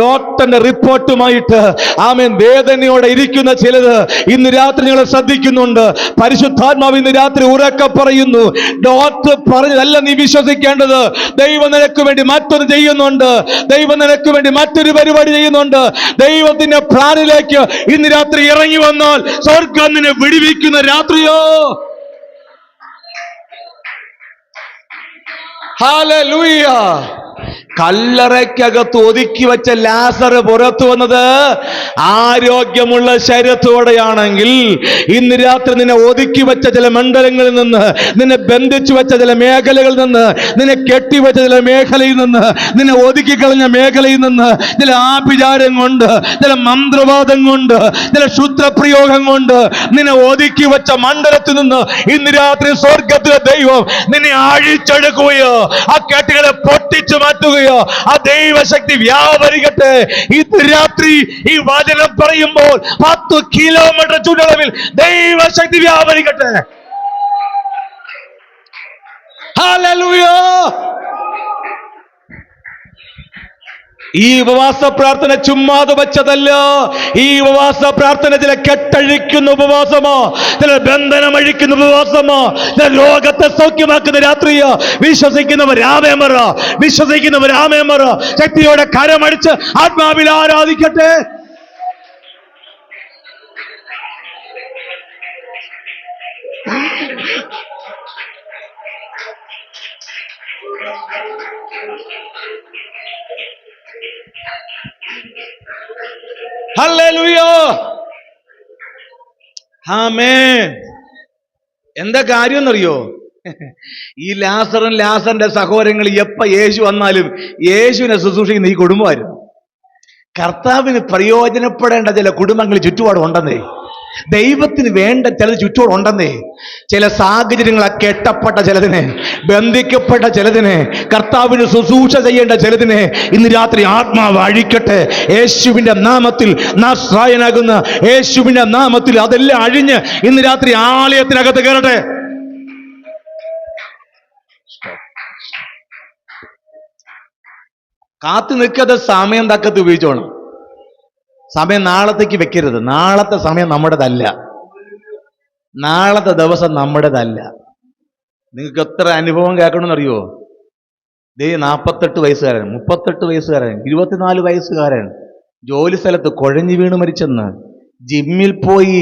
ഡോക്ടറിന്റെ റിപ്പോർട്ടുമായിട്ട് ആമേൻ വേദനയോടെ ഇരിക്കുന്ന ചിലത് ഇന്ന് രാത്രി നിങ്ങൾ ശ്രദ്ധിക്കുന്നുണ്ട്. പരിശുദ്ധാത്മാവ് ഇന്ന് രാത്രി ഉറക്കെ പറയുന്നു, ഡോക്ടർ പറഞ്ഞതല്ല നീ വിശ്വസിക്കേണ്ടത്. ദൈവം നിനക്ക് വേണ്ടി മറ്റൊന്ന് ചെയ്യുന്നുണ്ട്. ദൈവം നിനക്ക് വേണ്ടി മറ്റൊരു പരിപാടി ചെയ്യുന്നുണ്ട്. ദൈവത്തിന്റെ പ്ലാനിലേക്ക് ഇന്ന് രാത്രി ഇറങ്ങി വന്നാൽ സ്വർഗ്ഗം നിന്നെ വിടിവിക്കുന്ന രാത്രിയോ. ഹല്ലേലൂയ. കല്ലറയ്ക്കകത്ത് ഒതുക്കി വെച്ച ലാസർ പുറത്തു വന്നത് ആരോഗ്യമുള്ള ശരീരത്തോടെയാണെങ്കിൽ, ഇന്ന് രാത്രി നിന്നെ ഒതുക്കി വെച്ച ചില മണ്ഡലങ്ങളിൽ നിന്ന്, നിന്നെ ബന്ധിച്ചു വെച്ച ചില മേഖലകളിൽ നിന്ന്, നിന്നെ കെട്ടിവെച്ച ചില മേഖലയിൽ നിന്ന്, നിന്നെ ഒതുക്കി കളഞ്ഞ മേഖലയിൽ നിന്ന്, ചില ആഭിചാരം കൊണ്ട്, ചില മന്ത്രവാദം കൊണ്ട്, ചില ക്ഷുദ്രപ്രയോഗം കൊണ്ട് നിന്നെ ഒതുക്കി വെച്ച മണ്ഡലത്തിൽ നിന്ന് ഇന്ന് രാത്രി സ്വർഗത്തിലെ ദൈവം നിന്നെ അഴിച്ചെടുക്കുകയോ, ആ കെട്ടുകളെ പൊട്ടിച്ചു മാറ്റുകയോ, ആ ദൈവശക്തി വ്യാപരിക്കട്ടെ. ഇന്ന് രാത്രി ഈ വചനം പറയുമ്പോൾ 10 കിലോമീറ്റർ ചുറ്റളവിൽ ദൈവശക്തി വ്യാപരിക്കട്ടെ. ഹല്ലേലൂയ. ഈ ഉപവാസ പ്രാർത്ഥന ചുമ്മാതെ വെച്ചതല്ല. ഈ ഉപവാസ പ്രാർത്ഥന ചില കെട്ടഴിക്കുന്ന ഉപവാസമോ, ചില ബന്ധനം അഴിക്കുന്ന ഉപവാസമോ, ചില രോഗത്തെ സൗഖ്യമാക്കുന്ന രാത്രിയോ. വിശ്വസിക്കുന്നവർ ആമേൻ പറ. വിശ്വസിക്കുന്നവർ ആമേൻ പറ. ശക്തിയോടെ കരമടിച്ച് ആത്മാവിൽ ആരാധിക്കട്ടെ. ഹല്ലേലൂയ. ആമേൻ. എന്താ കാര്യം എന്നറിയോ? ഈ ലാസറിന്റെ സഹോദരങ്ങൾ എപ്പ യേശു വന്നാലും യേശുവിനെ ശുശ്രൂഷിക്കുന്ന ഈ കുടുംബമായിരുന്നു. കർത്താവിന് പ്രയോജനപ്പെടേണ്ട ചില കുടുംബങ്ങൾ ചുറ്റുപാടുണ്ടെന്നേ. ദൈവത്തിന് വേണ്ട ചിലത് ചുറ്റോടുണ്ടെന്നേ. ചില സാഹചര്യങ്ങളെ കെട്ടപ്പെട്ട ചിലതിനെ, ബന്ധിക്കപ്പെട്ട ചിലതിനെ, കർത്താവിന് ശുശ്രൂഷ ചെയ്യേണ്ട ചിലതിനെ ഇന്ന് രാത്രി ആത്മാവ് അഴിക്കട്ടെ. യേശുവിന്റെ നാമത്തിൽ, നസ്രായനാകുന്ന യേശുവിന്റെ നാമത്തിൽ അതെല്ലാം അഴിഞ്ഞ് ഇന്ന് രാത്രി ആലയത്തിനകത്ത് കയറട്ടെ. കാത്തു നിൽക്കാതെ സമയം തക്കത്ത് ഉപയോഗിച്ചോണം. സമയം നാളത്തേക്ക് വെക്കരുത്. നാളത്തെ സമയം നമ്മുടേതല്ല. നാളത്തെ ദിവസം നമ്മുടേതല്ല. നിങ്ങൾക്ക് എത്ര അനുഭവം കേൾക്കണമെന്നറിയോ? 48 വയസ്സുകാരൻ, 38 വയസ്സുകാരൻ, 24 വയസ്സുകാരൻ ജോലി സ്ഥലത്ത് കുഴഞ്ഞു വീണ് മരിച്ചെന്ന്. ജിമ്മിൽ പോയി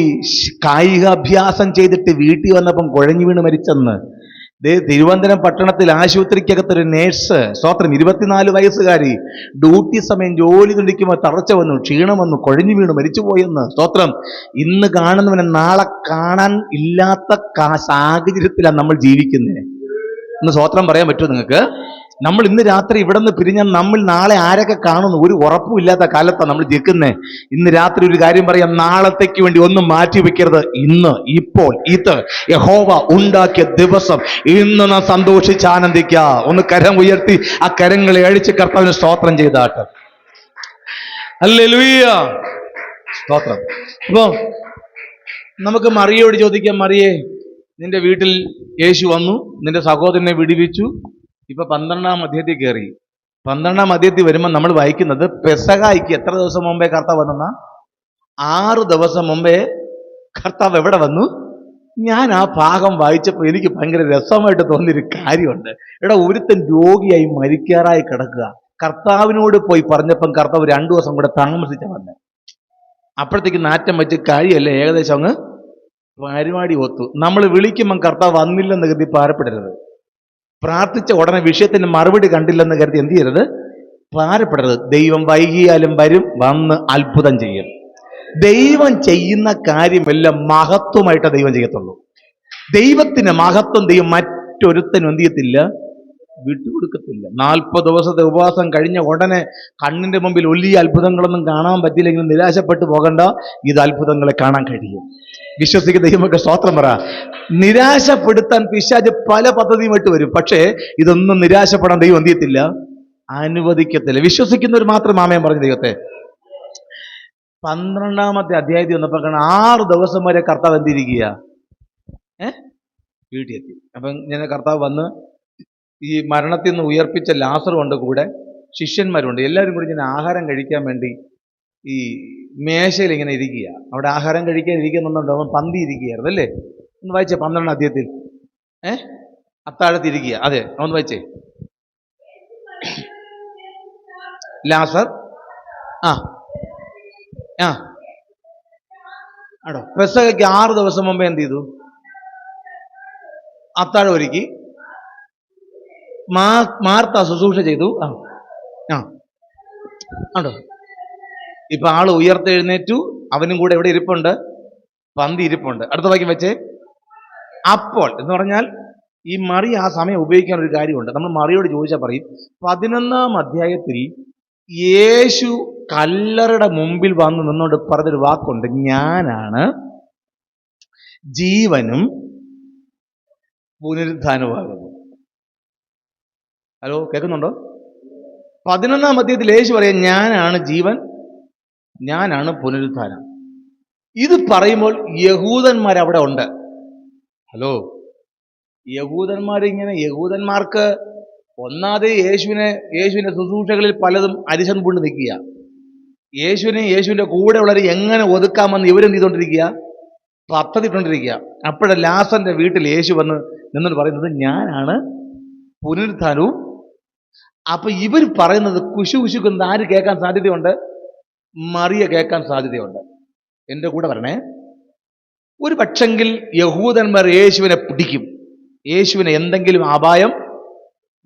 കായികാഭ്യാസം ചെയ്തിട്ട് വീട്ടിൽ വന്നപ്പം കുഴഞ്ഞു വീണ് മരിച്ചെന്ന്. തിരുവനന്തപുരം പട്ടണത്തിൽ ആശുപത്രിക്കകത്തൊരു നേഴ്സ്, സ്തോത്രം, 24 വയസ്സുകാരി, ഡ്യൂട്ടി സമയം ജോലി തുടിക്കുമ്പോൾ തളർച്ച വന്നു, ക്ഷീണം വന്നു, കുഴഞ്ഞു വീണു മരിച്ചുപോയെന്ന്. സ്തോത്രം. ഇന്ന് കാണുന്നവനെ നാളെ കാണാൻ ഇല്ലാത്ത സാഹചര്യത്തിലാണ് നമ്മൾ ജീവിക്കുന്നത്. ഒന്ന് സ്തോത്രം പറയാൻ പറ്റുമോ നിങ്ങൾക്ക്? നമ്മൾ ഇന്ന് രാത്രി ഇവിടെ നിന്ന് പിരിഞ്ഞാൽ നമ്മൾ നാളെ ആരൊക്കെ കാണുന്നു ഒരു ഉറപ്പുമില്ലാത്ത കാലത്താണ് നമ്മൾ ജീവിക്കുന്നത്. ഇന്ന് രാത്രി ഒരു കാര്യം പറയാം, നാളത്തേക്ക് വേണ്ടി ഒന്നും മാറ്റി വെക്കരുത്. ഇന്ന്, ഇപ്പോൾ, ഇത് യഹോവ ഉണ്ടാക്കിയ ദിവസം. ഇന്ന് നാം സന്തോഷിച്ച് ആനന്ദിക്കുക. ഒന്ന് കരം ഉയർത്തി ആ കരങ്ങളെ അഴിച്ച് കർത്താവിന് സ്തോത്രം ചെയ്താട്ട്. ഹല്ലേലൂയ, സ്തോത്രം. അപ്പോ നമുക്ക് മറിയോട് ചോദിക്കാം, മറിയേ, നിന്റെ വീട്ടിൽ യേശു വന്നു, നിന്റെ സഹോദരനെ വിടുവിച്ചു, ഇപ്പൊ 12-ാം അധ്യായത്തിൽ കയറി. 12-ാം അധ്യായത്തിൽ വരുമ്പോൾ നമ്മൾ വായിക്കുന്നത് പെസഹായ്ക്ക് എത്ര ദിവസം മുമ്പേ കർത്താവ് വന്നെന്നാ? 6 ദിവസം മുമ്പേ കർത്താവ് എവിടെ വന്നു? ഞാൻ ആ ഭാഗം വായിച്ചപ്പോൾ എനിക്ക് ഭയങ്കര രസമായിട്ട് തോന്നിയൊരു കാര്യമുണ്ട്. എടാ, ഒരുത്തൻ രോഗിയായി മരിക്കാറായി കിടക്കുക, കർത്താവിനോട് പോയി പറഞ്ഞപ്പം കർത്താവ് 2 ദിവസം കൂടെ താമസിച്ച വന്നെ. അപ്പോഴത്തേക്ക് നാറ്റം വെച്ച് കഴിയല്ലേ, ഏകദേശം അങ്ങ് പരിപാടി ഒത്തു. നമ്മൾ വിളിക്കുമ്പം കർത്താവ് വന്നില്ലെന്ന് കരുതി ഭാരപ്പെടരുത്. പ്രാർത്ഥിച്ച ഉടനെ വിഷയത്തിന് മറുപടി കണ്ടില്ലെന്ന് കരുതി എന്ത് ചെയ്യരുത്? ഭാരപ്പെടരുത്. ദൈവം വൈകിയാലും വരും, വന്ന് അത്ഭുതം ചെയ്യും. ദൈവം ചെയ്യുന്ന കാര്യമെല്ലാം മഹത്വമായിട്ട് ദൈവം ചെയ്യത്തുള്ളൂ. ദൈവത്തിന് മഹത്വം ദൈവം മറ്റൊരുത്തനും എന്ത് ചെയ്യത്തില്ല, വിട്ടുകൊടുക്കത്തില്ല. 40 ദിവസത്തെ ഉപവാസം കഴിഞ്ഞ ഉടനെ കണ്ണിന്റെ മുമ്പിൽ വലിയ അത്ഭുതങ്ങളൊന്നും കാണാൻ പറ്റിയില്ലെങ്കിൽ നിരാശപ്പെട്ടു പോകണ്ട. ഇത് അത്ഭുതങ്ങളെ കാണാൻ കഴിയും. വിശ്വസിക്കുന്ന ദൈവമൊക്കെ സ്തോത്രം പറ. നിരാശപ്പെടുത്താൻ പിശാച് പല പദ്ധതിയുമായിട്ട് വരും. പക്ഷേ ഇതൊന്നും നിരാശപ്പെടാൻ ദൈവം എന്ത് ചെയ്യത്തില്ല, അനുവദിക്കത്തില്ല. വിശ്വസിക്കുന്നവർ മാത്രം ആമേൻ പറഞ്ഞു ദൈവത്തെ. 12-ാമത്തെ അധ്യായത്തിൽ വന്നപ്പോൾ 6 ദിവസം വരെ കർത്താവ് എന്തിരിക്കുക, വീട്ടിൽ എത്തി. അപ്പം ഞാൻ കർത്താവ് വന്ന് ഈ മരണത്തിൽ നിന്ന് ഉയർപ്പിച്ച ലാസറുണ്ട്, കൂടെ ശിഷ്യന്മാരുണ്ട്, എല്ലാവരും കൂടി ഞാൻ ആഹാരം കഴിക്കാൻ വേണ്ടി ഈ മേശയിൽ ഇങ്ങനെ ഇരിക്കുക. അവിടെ ആഹാരം കഴിക്കാൻ ഇരിക്കുന്നുണ്ടോ, അവൻ പന്തി ഇരിക്കുകയായിരുന്നു അല്ലേ? ഒന്ന് വായിച്ചേ 12-ാം അധ്യായത്തിൽ അത്താഴത്തിരിക്കുക. അതെ, ഒന്ന് വായിച്ചേ. ലാസർ ആടോ പെസഹയ്ക്ക് 6 ദിവസം മുമ്പേ എന്ത് ചെയ്തു? അത്താഴം ഒരുക്കി. മാർത്ത ശുശ്രൂഷ ചെയ്തു. ആണ്ടോ, ഇപ്പൊ ആള് ഉയർത്തെഴുന്നേറ്റു, അവനും കൂടെ എവിടെ ഇരിപ്പുണ്ട്? പന്തി ഇരിപ്പുണ്ട്. അടുത്ത വാക്യം വെച്ചേ. അപ്പോൾ എന്ന് പറഞ്ഞാൽ ഈ മറി ആ സമയം ഉപയോഗിക്കാൻ ഒരു കാര്യമുണ്ട്. നമ്മൾ മറിയോട് ചോദിച്ചാൽ പറയും, 11-ാം അധ്യായത്തിൽ യേശു കല്ലറയുടെ മുമ്പിൽ വന്ന് നിന്നോട് പറഞ്ഞൊരു വാക്കുണ്ട്, ഞാനാണ് ജീവനും പുനരുത്ഥാനവുമാകുന്നു. ഹലോ, കേൾക്കുന്നുണ്ടോ? 11-ാം അധ്യായത്തിൽ യേശു പറയാം, ഞാനാണ് ജീവൻ, ഞാനാണ് പുനരുത്ഥാനം. ഇത് പറയുമ്പോൾ യഹൂദന്മാരവിടെ ഉണ്ട്. ഹലോ, യഹൂദന്മാർക്ക് ഒന്നാതെ യേശുവിന്റെ ശുശ്രൂഷകളിൽ പലതും അരിശം കൊണ്ട് നിൽക്കുക. യേശുവിന്റെ കൂടെ ഉള്ളവരെ എങ്ങനെ ഒതുക്കാമെന്ന് ഇവരെന്ത് ചെയ്തുകൊണ്ടിരിക്കുക, പദ്ധതി ഇട്ടുകൊണ്ടിരിക്കുക. അപ്പോഴേ ലാസറിന്റെ വീട്ടിൽ യേശു വന്ന് നിന്നോട് പറയുന്നത്, ഞാനാണ് പുനരുത്ഥാനവും. അപ്പൊ ഇവർ പറയുന്നത് കുശുകുശുക്കുന്ന ആര് കേൾക്കാൻ സാധ്യതയുണ്ട്? മറിയ കേൾക്കാൻ സാധ്യതയുണ്ട്. എൻ്റെ കൂടെ പറഞ്ഞേ. ഒരു പക്ഷെങ്കിൽ യഹൂദന്മാർ യേശുവിനെ പിടിക്കും, യേശുവിനെ എന്തെങ്കിലും അപായം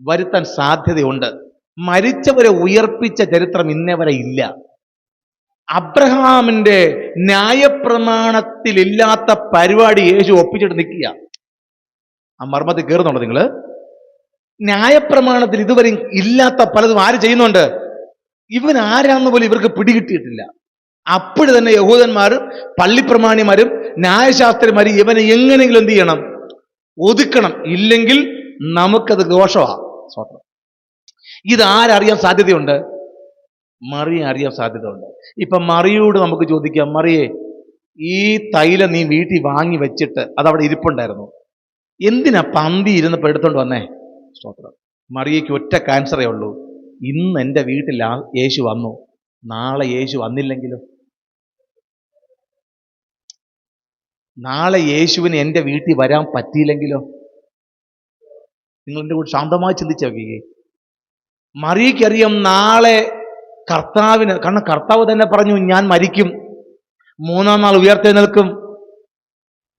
വരുത്താൻ സാധ്യതയുണ്ട്. മരിച്ചവരെ ഉയർപ്പിച്ച ചരിത്രം ഇന്നേ വരെ ഇല്ല. അബ്രഹാമിന്റെ ന്യായപ്രമാണത്തിലില്ലാത്ത പരിപാടി യേശു ഒപ്പിച്ചിട്ട് നിൽക്കുക. ആ മർമ്മത്തിൽ കയറുന്നുണ്ടോ നിങ്ങൾ? ന്യായപ്രമാണത്തിൽ ഇതുവരെ ഇല്ലാത്ത പലതും ആര് ചെയ്യുന്നുണ്ട്? ഇവൻ ആരാന്ന് പോലും ഇവർക്ക് പിടികിട്ടിയിട്ടില്ല. അപ്പോഴ് തന്നെ യഹൂദന്മാരും പള്ളിപ്രമാണിമാരും ന്യായശാസ്ത്രിമാരും ഇവനെ എങ്ങനെയെങ്കിലും എന്ത് ചെയ്യണം? ഒതുക്കണം. ഇല്ലെങ്കിൽ നമുക്കത് ദോഷമാണ്. സ്വന്തം ഇതാരറിയാൻ സാധ്യതയുണ്ട്? മറിയ അറിയാൻ സാധ്യതയുണ്ട്. ഇപ്പൊ മറിയോട് നമുക്ക് ചോദിക്കാം, മറിയേ, ഈ തൈലം നീ വീട്ടിൽ വാങ്ങി വെച്ചിട്ട് അതവിടെ ഇരിപ്പുണ്ടായിരുന്നു, എന്തിനാ പന്തി ഇരുന്നപ്പോൾ എടുത്തോണ്ട് വന്നേ? സ്തോത്രം. മറിയയ്ക്ക് ഒറ്റ ക്യാൻസറേ ഉള്ളൂ. ഇന്ന് എൻ്റെ വീട്ടിൽ യേശു വന്നു, നാളെ യേശു വന്നില്ലെങ്കിലോ? നാളെ യേശുവിന് എൻ്റെ വീട്ടിൽ വരാൻ പറ്റിയില്ലെങ്കിലോ? നിങ്ങൾ എൻ്റെ കൂടെ ശാന്തമായി ചിന്തിച്ചു നോക്കിയേ. മറിയയ്ക്കറിയാം നാളെ കർത്താവിന്, കാരണം കർത്താവ് തന്നെ പറഞ്ഞു, ഞാൻ മരിക്കും, 3-ാം നാൾ ഉയർത്തെഴുന്നേൽക്കും,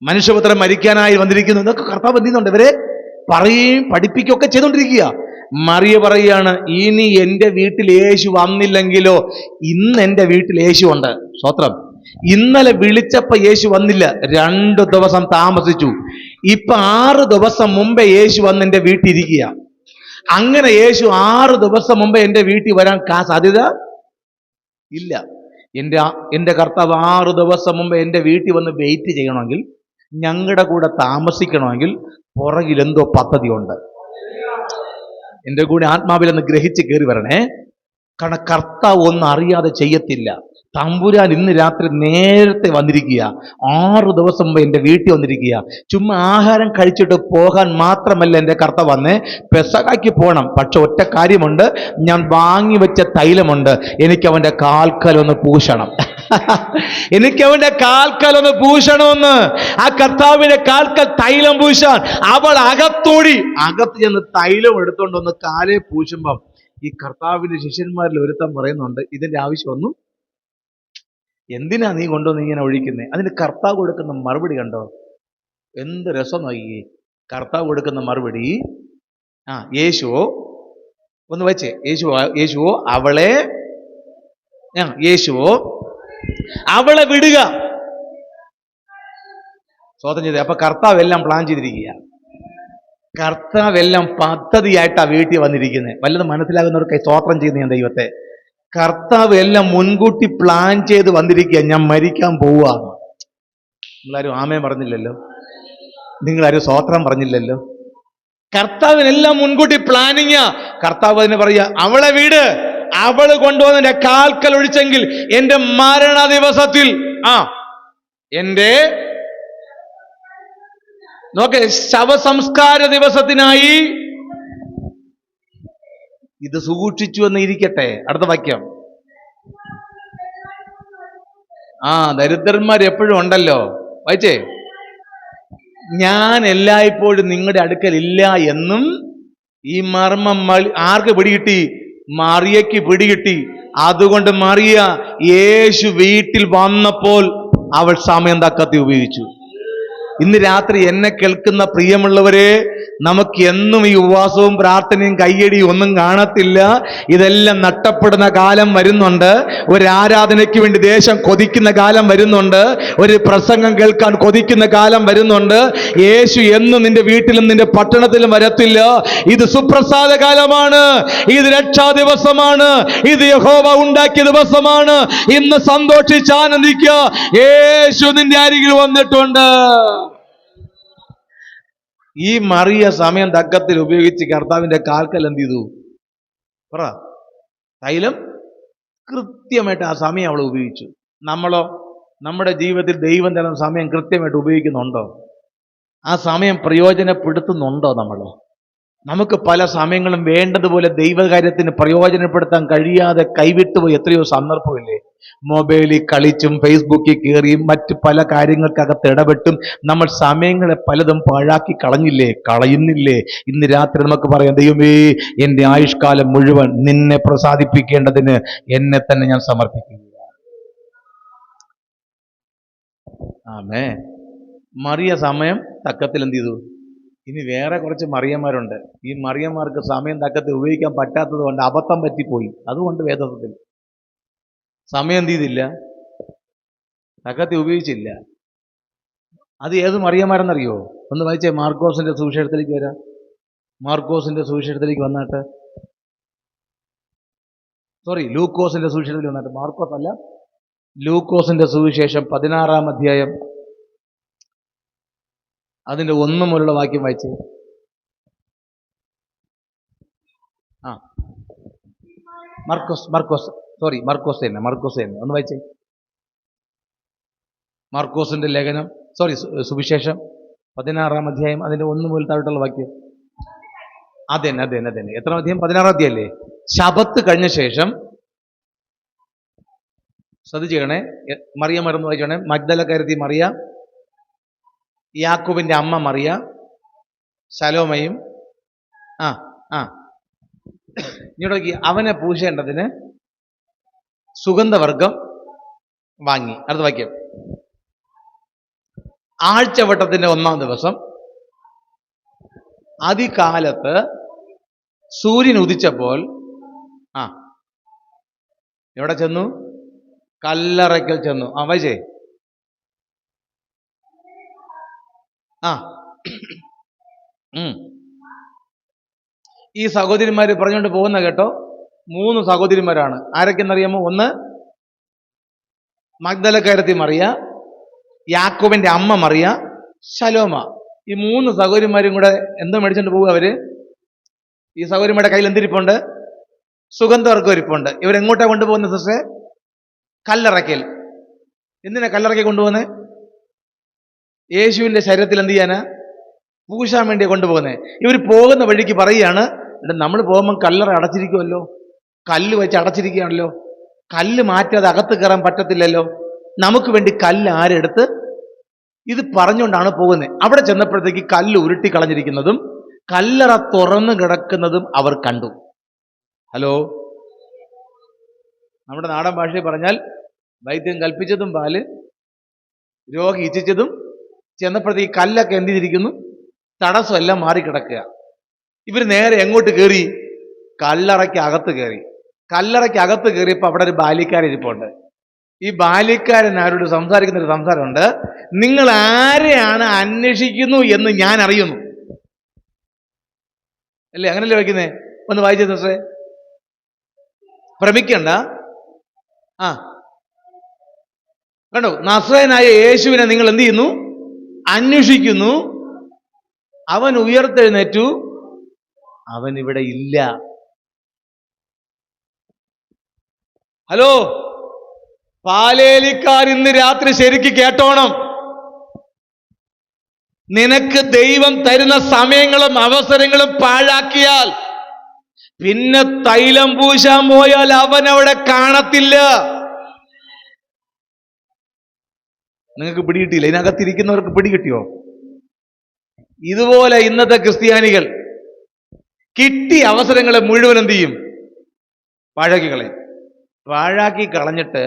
മനുഷ്യപുത്രൻ മരിക്കാനായി വന്നിരിക്കുന്നു. ഇതൊക്കെ കർത്താവ് എന്ത് ചെയ്യുന്നുണ്ട്? ഇവരെ പറയുകയും പഠിപ്പിക്കുകയൊക്കെ ചെയ്തുകൊണ്ടിരിക്കുക. മറിയ പറയുകയാണ്, ഇനി എൻ്റെ വീട്ടിൽ യേശു വന്നില്ലെങ്കിലോ? ഇന്ന് എൻ്റെ വീട്ടിൽ യേശു ഉണ്ട്. സ്തോത്രം. ഇന്നലെ വിളിച്ചപ്പോ യേശു വന്നില്ല, 2 ദിവസം താമസിച്ചു. ഇപ്പൊ 6 ദിവസം മുമ്പേ യേശു വന്ന് എൻ്റെ വീട്ടിൽ ഇരിക്കുക. അങ്ങനെ യേശു 6 ദിവസം മുമ്പേ എൻ്റെ വീട്ടിൽ വരാൻ സാധ്യത ഇല്ല. എൻ്റെ കർത്താവ് 6 ദിവസം മുമ്പ് എൻ്റെ വീട്ടിൽ വന്ന് വെയിറ്റ് ചെയ്യണമെങ്കിൽ, ഞങ്ങളുടെ കൂടെ താമസിക്കണമെങ്കിൽ പുറകിൽ എന്തോ പദ്ധതിയുണ്ട്. എൻ്റെ കൂടെ ആത്മാവിലെന്ന് ഗ്രഹിച്ച് കയറി വരണേ. കാരണം കർത്താവ് ഒന്നും അറിയാതെ ചെയ്യത്തില്ല. തമ്പുരാൻ ഇന്ന് രാത്രി നേരത്തെ വന്നിരിക്കുക, 6 ദിവസം മുമ്പ് എൻ്റെ വീട്ടിൽ വന്നിരിക്കുക. ചുമ്മാ ആഹാരം കഴിച്ചിട്ട് പോകാൻ മാത്രമല്ല എൻ്റെ കർത്താവ് വന്നേ, പെസഹായ്ക്ക് പോകണം. പക്ഷെ ഒറ്റ കാര്യമുണ്ട്, ഞാൻ വാങ്ങി വെച്ച തൈലമുണ്ട്, എനിക്ക് അവൻ്റെ കാൽക്കലൊന്ന് പൂശണം. എനിക്ക് അവന്റെ കാൽക്കലൊന്ന് പൂശണമെന്ന്. ആ കർത്താവിന്റെ കാൽക്കൽ തൈലം പൂശാൻ അവൾ അകത്ത് ചെന്ന് തൈലം എടുത്തോണ്ടൊന്ന് കാലെ പൂശുമ്പം ഈ കർത്താവിന്റെ ശിഷ്യന്മാരിൽ ഒരുത്തൻ പറയുന്നുണ്ട്, ഇതിന്റെ ആവശ്യമൊന്നും, എന്തിനാ നീ കൊണ്ടുവന്ന് ഇങ്ങനെ ഒഴിക്കുന്നേ? അതിന് കർത്താവ് കൊടുക്കുന്ന മറുപടി കണ്ടോ, എന്ത് രസം നോക്കി. കർത്താവ് കൊടുക്കുന്ന മറുപടി, യേശുവോ ഒന്ന് വെച്ചേ, യേശുവോ അവളെ വിടുക. സ്വതം ചെയ്ത്. അപ്പൊ കർത്താവ് എല്ലാം പ്ലാൻ ചെയ്തിരിക്കുക. കർത്താവ് എല്ലാം പദ്ധതിയായിട്ടാ വീട്ടിൽ വന്നിരിക്കുന്നത്. വല്ലത് മനസ്സിലാകുന്നവർക്ക് സ്തോത്രം ചെയ്യുന്ന ഞാൻ ദൈവത്തെ. കർത്താവ് എല്ലാം മുൻകൂട്ടി പ്ലാൻ ചെയ്ത് വന്നിരിക്കുക. ഞാൻ മരിക്കാൻ പോവുകയാണ്. നിങ്ങളാരും ആമേൻ പറഞ്ഞില്ലല്ലോ, നിങ്ങളാരും സ്തോത്രം പറഞ്ഞില്ലല്ലോ. കർത്താവിനെല്ലാം മുൻകൂട്ടി പ്ലാനിങ്ങാ. കർത്താവ് അതിനെ പറയുക, അവളെ വീട്. അവള് കൊണ്ടുവന്ന് എന്റെ കാൽക്കൽ ഒഴിച്ചെങ്കിൽ എന്റെ മരണ ദിവസത്തിൽ എന്റെ നോക്കെ ശവസംസ്കാര ദിവസത്തിനായി ഇത് സൂക്ഷിച്ചു എന്ന് ഇരിക്കട്ടെ. അടുത്ത വാക്യം. ദരിദ്രന്മാർ എപ്പോഴും ഉണ്ടല്ലോ. വായിച്ചേ, ഞാൻ എല്ലായ്പ്പോഴും നിങ്ങളുടെ അടുക്കൽ ഇല്ല എന്നും ഈ മർമ്മം ആർക്ക് പിടികിട്ടി? മറിയയ്ക്ക് പിടികിട്ടി. അതുകൊണ്ട് മറിയ യേശു വീട്ടിൽ വന്നപ്പോൾ അവൾ സമയം തക്കത്തി ഉപയോഗിച്ചു. ഇന്ന് രാത്രി എന്നെ കേൾക്കുന്ന പ്രിയമുള്ളവരെ, നമുക്ക് എന്നും ഈ ഉപവാസവും പ്രാർത്ഥനയും കയ്യടിയും ഒന്നും കാണത്തില്ല. ഇതെല്ലാം നഷ്ടപ്പെടുന്ന കാലം വരുന്നുണ്ട്. ഒരു ആരാധനയ്ക്ക് വേണ്ടി ദേശം കൊതിക്കുന്ന കാലം വരുന്നുണ്ട്. ഒരു പ്രസംഗം കേൾക്കാൻ കൊതിക്കുന്ന കാലം വരുന്നുണ്ട്. യേശു എന്നും നിന്റെ വീട്ടിലും നിന്റെ പട്ടണത്തിലും വരത്തില്ല. ഇത് സുപ്രസാദ കാലമാണ്. ഇത് രക്ഷാ ദിവസമാണ്. ഇത് യഹോവ ഉണ്ടാക്കിയ ദിവസമാണ്. ഇന്ന് സന്തോഷിച്ച് ആനന്ദിക്കുക. യേശു നിന്റെ അരികിൽ വന്നിട്ടുണ്ട്. ഈ മറിയ സമയം തക്കത്തിൽ ഉപയോഗിച്ച് കർത്താവിന്റെ കാൽക്കൽ എന്ത് ചെയ്തു? പറ. തൈലം കൃത്യമായിട്ട് ആ സമയം അവൾ ഉപയോഗിച്ചു. നമ്മളോ? നമ്മുടെ ജീവിതത്തിൽ ദൈവം തരുന്ന സമയം കൃത്യമായിട്ട് ഉപയോഗിക്കുന്നുണ്ടോ? ആ സമയം പ്രയോജനപ്പെടുത്തുന്നുണ്ടോ നമ്മളോ? നമുക്ക് പല സമയങ്ങളും വേണ്ടതുപോലെ ദൈവകാര്യത്തിന് പ്രയോജനപ്പെടുത്താൻ കഴിയാതെ കൈവിട്ടുപോയി എത്രയോ സന്ദർഭമില്ലേ? മൊബൈലിൽ കളിച്ചും ഫേസ്ബുക്കിൽ കയറിയും മറ്റ് പല കാര്യങ്ങൾക്കകത്ത് ഇടപെട്ടും നമ്മൾ സമയങ്ങളെ പലതും പാഴാക്കി കളയുന്നില്ലേ? ഇന്ന് രാത്രി നമുക്ക് പറയാം, ദൈവമേ, എൻ്റെ ആയുഷ്കാലം മുഴുവൻ നിന്നെ പ്രസാദിപ്പിക്കേണ്ടതിന് എന്നെ തന്നെ ഞാൻ സമർപ്പിക്കുക. ആമേൻ. മറിയ സമയം തക്കത്തിൽ എന്ത് ചെയ്തു? ഇനി വേറെ കുറച്ച് മറിയന്മാരുണ്ട്. ഈ മറിയന്മാർക്ക് സമയം തക്കത്തിൽ ഉപയോഗിക്കാൻ പറ്റാത്തത് കൊണ്ട് അബദ്ധം പറ്റിപ്പോയി. അതുകൊണ്ട് വേദത്തിൽ സമയം എന്ത് ചെയ്തില്ല? തക്കത്തിൽ ഉപയോഗിച്ചില്ല. അത് ഏത് മറിയന്മാരെന്നറിയോ? ഒന്ന് വായിച്ചേ. മാർക്കോസിന്റെ സുവിശേഷത്തിലേക്ക് വരാം. മാർക്കോസിന്റെ സുവിശേഷത്തിലേക്ക് വന്നിട്ട്, ലൂക്കോസിന്റെ സുവിശേഷത്തിൽ വന്നിട്ട്, മാർക്കോസ് അല്ല, ലൂക്കോസിന്റെ സുവിശേഷം 16-ാം അധ്യായം അതിന്റെ 1 മുതലുള്ള വാക്യം വായിച്ചേ. മർക്കോസ് തന്നെ ഒന്ന് വായിച്ചേ. മാർക്കോസിന്റെ ലേഖനം, സുവിശേഷം 16-ാം അധ്യായം അതിന്റെ 1 മുതൽ താഴോട്ടുള്ള വാക്യം. അതന്നെ. എത്ര അധ്യായം? 16-ാം അധ്യായം അല്ലേ? ശബത്ത് കഴിഞ്ഞ ശേഷം ശ്രദ്ധിച്ചേക്കണേ. മറിയ മറന്ന് വായിച്ചോണേ. മഗ്ദലക്കാരത്തി മറിയ, യാക്കോബിന്റെ അമ്മ മറിയ, ശലോമയും ഇങ്ങോട്ടേക്ക് അവനെ പൂശേണ്ടതിന് സുഗന്ധവർഗം വാങ്ങി. അടുത്ത വാക്യം. ആഴ്ചവട്ടത്തിന്റെ 1-ാം ദിവസം അതികാലത്ത് സൂര്യൻ ഉദിച്ചപ്പോൾ ആ എവിടെ ചെന്നു? കല്ലറയ്ക്കൽ ചെന്നു. വായിച്ചേ. ആ ഈ സഹോദരിമാര് പറഞ്ഞുകൊണ്ട് പോകുന്ന കേട്ടോ. 3 സഹോദരിമാരാണ്. ആരൊക്കെന്നറിയാമോ? ഒന്ന് മഗ്ദലക്കാരത്തി മറിയ, യാക്കോബിന്റെ അമ്മ മറിയ, ശലോമ. ഈ 3 സഹോദരിമാരും കൂടെ എന്തോ മേടിച്ചോണ്ട് പോവുക അവര്. ഈ സഹോദരിമാരുടെ കയ്യിൽ എന്തിരിപ്പുണ്ട്? സുഗന്ധവർഗം ഇരിപ്പുണ്ട്. ഇവരെങ്ങോട്ടാ കൊണ്ടുപോകുന്നത് സിസ്റ്ററെ? കല്ലറയ്ക്കൽ. എന്തിനാ കല്ലറയ്ക്കൽ കൊണ്ടുപോകുന്നത്? യേശുവിന്റെ ശരീരത്തിൽ എന്ത് ചെയ്യാനാ? പൂശാൻ വേണ്ടിയാ കൊണ്ടുപോകുന്നത്. ഇവർ പോകുന്ന വഴിക്ക് പറയുകയാണ്, നമ്മൾ പോകുമ്പോൾ കല്ലറ അടച്ചിരിക്കുമല്ലോ, കല്ല് വെച്ച് അടച്ചിരിക്കുകയാണല്ലോ, കല്ല് മാറ്റാതെ അകത്ത് കയറാൻ പറ്റത്തില്ലല്ലോ, നമുക്ക് വേണ്ടി കല്ല് ആരെടുത്ത്? ഇത് പറഞ്ഞുകൊണ്ടാണ് പോകുന്നത്. അവിടെ ചെന്നപ്പോഴത്തേക്ക് കല്ല് ഉരുട്ടി കളഞ്ഞിരിക്കുന്നതും കല്ലറ തുറന്നു കിടക്കുന്നതും അവർ കണ്ടു. ഹലോ, നമ്മുടെ നാടൻ ഭാഷയിൽ പറഞ്ഞാൽ വൈദ്യം കൽപ്പിച്ചതും പാല്, രോഗി ഇച്ഛിച്ചതും. ചെന്നപ്പോഴത്തേക്ക് കല്ലൊക്കെ എന്ത് ചെയ്തിരിക്കുന്നു? തടസ്സമെല്ലാം മാറിക്കിടക്കുക. ഇവർ നേരെ എങ്ങോട്ട് കയറി? കല്ലറയ്ക്ക് അകത്ത് കയറി. കല്ലറയ്ക്ക് അകത്ത് കയറിയപ്പോൾ അവിടെ ഒരു ബാല്യക്കാരൻ ഇരിപ്പുണ്ട്. ഈ ബാല്യക്കാരൻ ആരോട് സംസാരിക്കുന്ന ഒരു സംസാരമുണ്ട്. നിങ്ങൾ ആരെയാണ് അന്വേഷിക്കുന്നു എന്ന് ഞാൻ അറിയുന്നു. അല്ലേ? അങ്ങനല്ലേ വയ്ക്കുന്നേ? ഒന്ന് വായിച്ചേ സിസ്റ്ററെ. ഭ്രമിക്കണ്ട. കണ്ടോ? നസ്രയനായ യേശുവിനെ നിങ്ങൾ എന്ത് ചെയ്യുന്നു? അന്വേഷിക്കുന്നു. അവൻ ഉയർത്തെഴുന്നേറ്റു, അവൻ ഇവിടെ ഇല്ല. ഹലോ, പാലേലിക്കാർ ഇന്ന് രാത്രി ശരിക്ക് കേട്ടോണം. നിനക്ക് ദൈവം തരുന്ന സമയങ്ങളും അവസരങ്ങളും പാഴാക്കിയാൽ, പിന്നെ തൈലം പൂശാൻ പോയാൽ അവൻ അവിടെ കാണത്തില്ല. നിങ്ങൾക്ക് പിടികിട്ടിയില്ല? ഇതിനകത്തിരിക്കുന്നവർക്ക് പിടികിട്ടിയോ? ഇതുപോലെ ഇന്നത്തെ ക്രിസ്ത്യാനികൾ കിട്ടിയ അവസരങ്ങളെ മുഴുവൻ എന്ത് ചെയ്യും? പാഴാക്കി കളയും. പാഴാക്കി കളഞ്ഞിട്ട്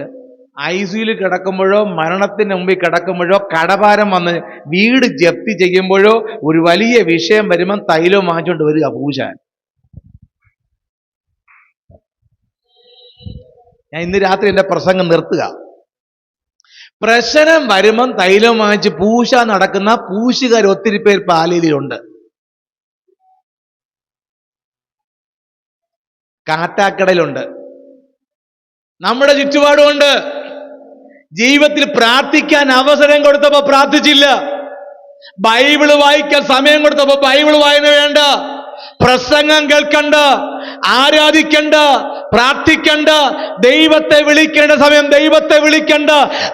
ICUയിൽ കിടക്കുമ്പോഴോ മരണത്തിന് മുമ്പിൽ കിടക്കുമ്പോഴോ കടഭാരം വന്ന് വീട് ജപ്തി ചെയ്യുമ്പോഴോ ഒരു വലിയ വിഷയം വരുമ്പം തൈലം വാങ്ങിച്ചുകൊണ്ട് വരിക പൂശാൻ. ഞാൻ ഇന്ന് രാത്രി എൻ്റെ പ്രസംഗം നിർത്തുക. പ്രശ്നം വരുമ്പം തൈലം വാങ്ങിച്ച് പൂശാൻ നടക്കുന്ന പൂശുകാർ ഒത്തിരി പേർ പാലയിലുണ്ട്. കാട്ടാക്കടയിലുണ്ട്, നമ്മുടെ ചുറ്റുപാടുമുണ്ട്. ജീവിതത്തിൽ പ്രാർത്ഥിക്കാൻ അവസരം കൊടുത്തപ്പോ പ്രാർത്ഥിച്ചില്ല. ബൈബിള് വായിക്കാൻ സമയം കൊടുത്തപ്പോ ബൈബിള് വായന വേണ്ട, പ്രസംഗം കേൾക്കണ്ട, ആരാധിക്കണ്ട, പ്രാർത്ഥിക്കണ്ട, ദൈവത്തെ വിളിക്കേണ്ട സമയം ദൈവത്തെ വിളിക്കണ്ട.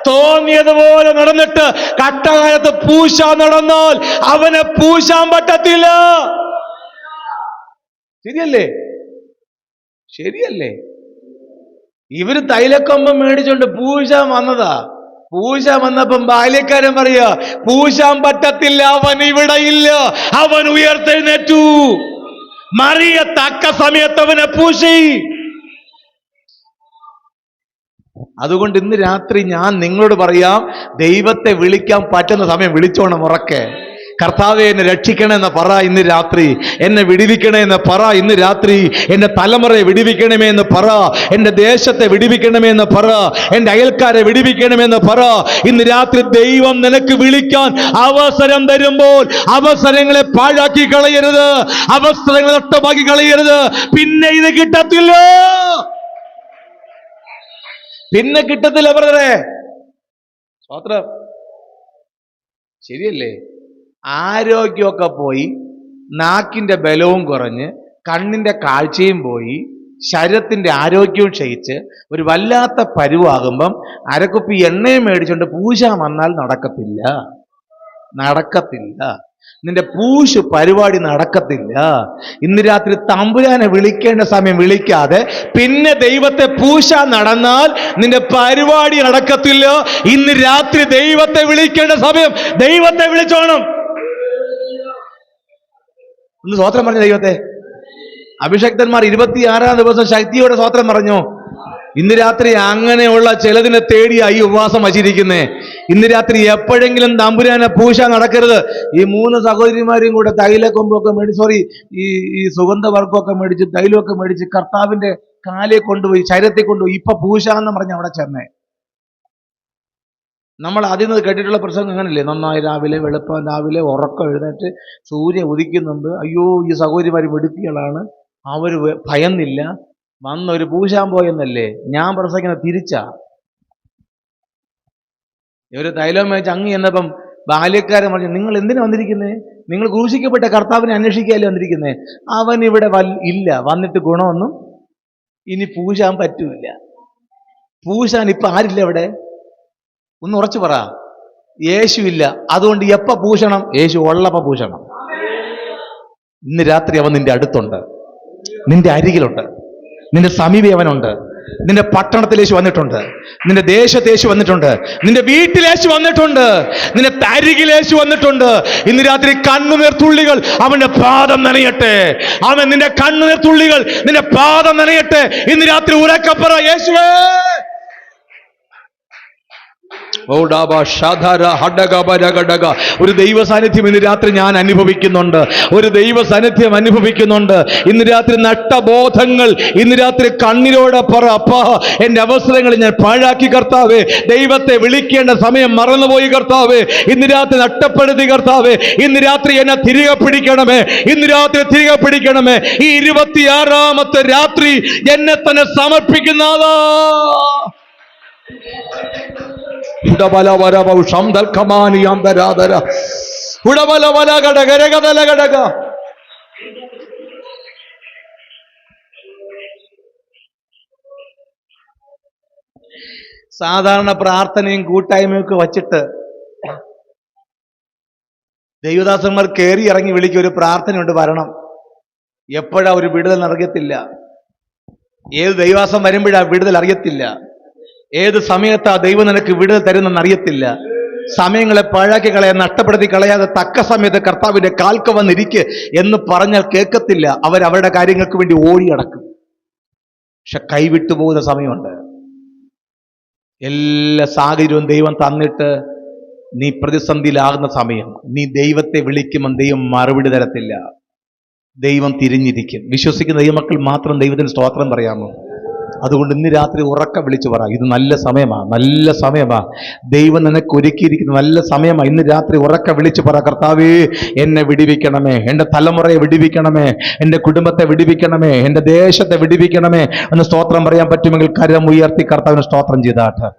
തോന്നിയതുപോലെ നടന്നിട്ട് കട്ടകാലത്ത് പൂശാൻ നടന്നാൽ അവനെ പൂശാൻ പറ്റത്തില്ല. ശരിയല്ലേ? ശരിയല്ലേ? ഇവര് തൈലക്കൊമ്പം മേടിച്ചോണ്ട് പൂശാൻ വന്നതാ. പൂശാൻ വന്നപ്പം ബാല്യക്കാരൻ പറയാ, പൂശാൻ പറ്റത്തില്ല, അവൻ ഇവിടെ ഇല്ല, അവൻ ഉയർത്തെഴുന്നേറ്റു. മറിയ തക്ക സമയത്ത് അവനെ പൂശി. അതുകൊണ്ട് ഇന്ന് രാത്രി ഞാൻ നിങ്ങളോട് പറയാം, ദൈവത്തെ വിളിക്കാൻ പറ്റുന്ന സമയം വിളിച്ചോണം ഉറക്കെ. കർത്താവെ എന്നെ രക്ഷിക്കണമെന്ന് പറ ഇന്ന് രാത്രി, എന്നെ വിടുവിക്കണമെന്ന് പറ ഇന്ന് രാത്രി, എന്റെ തലമുറയെ വിടുവിക്കണമേ എന്ന് പറ, എന്റെ ദേശത്തെ വിടുവിക്കണമേ എന്ന് പറ, എന്റെ അയൽക്കാരെ വിടുവിക്കണമെന്ന് പറ. ഇന്ന് രാത്രി ദൈവം നിനക്ക് വിളിക്കാൻ അവസരം തരുമ്പോൾ അവസരങ്ങളെ പാഴാക്കി കളയരുത്, അവസരങ്ങളെ നഷ്ടമാക്കി കളയരുത്. പിന്നെ ഇത് കിട്ടത്തില്ല, പിന്നെ കിട്ടത്തില്ല ബ്രദറെ. സ്തോത്രം. ശരിയല്ലേ? ആരോഗ്യമൊക്കെ പോയി, നാക്കിന്റെ ബലവും കുറഞ്ഞ്, കണ്ണിന്റെ കാഴ്ചയും പോയി, ശരീരത്തിന്റെ ആരോഗ്യവും ക്ഷയിച്ച് ഒരു വല്ലാത്ത പരുവാകുമ്പം അരക്കുപ്പി എണ്ണയും മേടിച്ചുകൊണ്ട് പൂശാൻ വന്നാൽ നടക്കത്തില്ല, നടക്കത്തില്ല. നിന്റെ പൂശ് പരിപാടി നടക്കത്തില്ല. ഇന്ന് രാത്രി തമ്പുരാനെ വിളിക്കേണ്ട സമയം വിളിക്കാതെ പിന്നെ ദൈവത്തെ പൂശാൻ നടന്നാൽ നിന്റെ പരിപാടി നടക്കത്തില്ല. ഇന്ന് രാത്രി ദൈവത്തെ വിളിക്കേണ്ട സമയം ദൈവത്തെ വിളിച്ചോണം. ഒന്ന് സ്തോത്രം പറഞ്ഞു ദൈവത്തെ. അഭിഷക്തന്മാർ 26-ാം ദിവസം ശക്തിയോടെ സ്തോത്രം പറഞ്ഞു. ഇന്ന് രാത്രി അങ്ങനെയുള്ള ചിലതിനെ തേടിയാ ഈ ഉപവാസം വച്ചിരിക്കുന്നേ. ഇന്ന് രാത്രി എപ്പോഴെങ്കിലും തമ്പുരാനെ പൂശാൻ നടക്കരുത്. ഈ 3 സഹോദരിമാരും കൂടെ തൈലക്കൊമ്പൊക്കെ മേടിച്ച് ഈ സുഗന്ധവർഗമൊക്കെ മേടിച്ച് തൈലമൊക്കെ മേടിച്ച് കർത്താവിന്റെ കാലെ കൊണ്ടുപോയി ശരീരത്തിൽ കൊണ്ടുപോയി ഇപ്പൊ പൂശാന്ന് പറഞ്ഞ് അവിടെ ചെന്നേ. നമ്മൾ അതിൽ നിന്ന് കേട്ടിട്ടുള്ള പ്രസംഗം അങ്ങനല്ലേ? നന്നായി രാവിലെ വെളുപ്പം രാവിലെ ഉറക്കം എഴുന്നേറ്റ് സൂര്യൻ ഉദിക്കുന്നുണ്ട്, അയ്യോ ഈ സഹോദരിമാർ വെടുക്കികളാണ്, അവർ ഭയന്നില്ല, വന്നൊരു പൂശാൻ പോയെന്നല്ലേ. ഞാൻ പ്രസംഗിക്കുന്നത് തിരിച്ചാ. ഒരു തൈലം വെച്ച് അങ്ങ് എന്നപ്പം ബാല്യക്കാരൻ പറഞ്ഞു, നിങ്ങൾ എന്തിനാ വന്നിരിക്കുന്നേ? നിങ്ങൾ ക്രൂശിക്കപ്പെട്ട കർത്താവിനെ അന്വേഷിക്കാല്ലേ വന്നിരിക്കുന്നേ? അവൻ ഇവിടെ ഇല്ല, വന്നിട്ട് ഗുണമൊന്നും ഇനി പൂശാൻ പറ്റൂല. പൂശാൻ ഇപ്പൊ ആരില്ല ഇവിടെ? ഒന്ന് ഉറച്ചു പറ. യേശു ഇല്ല. അതുകൊണ്ട് എപ്പ പൂശണം? യേശു ഉള്ളപ്പ പൂശണം. ഇന്ന് രാത്രി അവൻ നിന്റെ അടുത്തുണ്ട്, നിന്റെ അരികിലുണ്ട്, നിന്റെ സമീപം അവനുണ്ട്. നിന്റെ പട്ടണത്തിൽ യേശു വന്നിട്ടുണ്ട്, നിന്റെ ദേശത്ത് യേശു വന്നിട്ടുണ്ട്, നിന്റെ വീട്ടിൽ യേശു വന്നിട്ടുണ്ട്, നിന്റെ അരികിൽ യേശു വന്നിട്ടുണ്ട്. ഇന്ന് രാത്രി കണ്ണുനീർ തുള്ളികൾ അവന്റെ പാദം നനയട്ടെ. അവൻ നിന്റെ കണ്ണുനീർ തുള്ളികൾ നിന്റെ പാദം നനയട്ടെ. ഇന്ന് രാത്രി ഉറക്കപ്പറ, യേശുവേ. ഒരു ദൈവ സാന്നിധ്യം ഇന്ന് രാത്രി ഞാൻ അനുഭവിക്കുന്നുണ്ട്. ഒരു ദൈവ സാന്നിധ്യം അനുഭവിക്കുന്നുണ്ട്. ഇന്ന് രാത്രി നഷ്ടബോധങ്ങൾ ഇന്ന് രാത്രി കണ്ണിലോടെ പറ, അപ്പാ എന്റെ അവസരങ്ങൾ ഞാൻ പാഴാക്കി കർത്താവേ. ദൈവത്തെ വിളിക്കേണ്ട സമയം മറന്നുപോയി കർത്താവേ. ഇന്ന് രാത്രി നഷ്ടപ്പെടുത്തി കർത്താവേ. ഇന്ന് രാത്രി എന്നെ തിരികെ പിടിക്കണമേ. ഇന്ന് രാത്രി തിരികെ പിടിക്കണമേ. ഈ 26ാമത്തെ രാത്രി എന്നെ തന്നെ സമർപ്പിക്കുന്നതാ. സാധാരണ പ്രാർത്ഥനയും കൂട്ടായ്മയും ഒക്കെ വച്ചിട്ട് ദൈവദാസന്മാർ കയറി ഇറങ്ങി വിളിക്കുക, ഒരു പ്രാർത്ഥനയുണ്ട്, വരണം. എപ്പോഴാ ഒരു വിടുതൽ അറിയത്തില്ല. ഏത് ദൈവാസം വരുമ്പോഴാ വിടുതൽ അറിയത്തില്ല. ഏത് സമയത്താ ദൈവം നിനക്ക് വിടുതൽ തരുന്നെന്ന് അറിയത്തില്ല. സമയങ്ങളെ പാഴാക്കി കളയാൻ, നഷ്ടപ്പെടുത്തി കളയാതെ തക്ക സമയത്ത് കർത്താവിന്റെ കാൽക്ക വന്നിരിക്ക് എന്ന് പറഞ്ഞാൽ കേൾക്കത്തില്ല. അവരവരുടെ കാര്യങ്ങൾക്ക് വേണ്ടി ഓടിയടക്കും. പക്ഷെ കൈവിട്ടു പോകുന്ന സമയമുണ്ട്. എല്ലാ സാഹചര്യവും ദൈവം തന്നിട്ട് നീ പ്രതിസന്ധിയിലാകുന്ന സമയം, നീ ദൈവത്തെ വിളിക്കുമ്പോൾ ദൈവം മറുപടി തരത്തില്ല. ദൈവം തിരിഞ്ഞിരിക്കും. വിശ്വസിക്കുന്ന ദൈവമക്കൾ മാത്രം ദൈവത്തിന് സ്തോത്രം പറയാമോ? അതുകൊണ്ട് ഇന്ന് രാത്രി ഉറക്കം വിളിച്ചു പറ, ഇത് നല്ല സമയമാ, നല്ല സമയമാ. ദൈവം നിനക്ക് ഒരുക്കിയിരിക്കുന്ന നല്ല സമയമാ. ഇന്ന് രാത്രി ഉറക്കം വിളിച്ചു പറ, കർത്താവേ എന്നെ വിടിവിക്കണമേ, എൻ്റെ തലമുറയെ വിടിവിക്കണമേ, എൻ്റെ കുടുംബത്തെ വിടിവിക്കണമേ, എൻ്റെ ദേശത്തെ വിടിവിക്കണമേ എന്ന് സ്തോത്രം പറയാൻ പറ്റുമെങ്കിൽ കരം ഉയർത്തി കർത്താവിന് സ്തോത്രം ചെയ്താട്ടെ.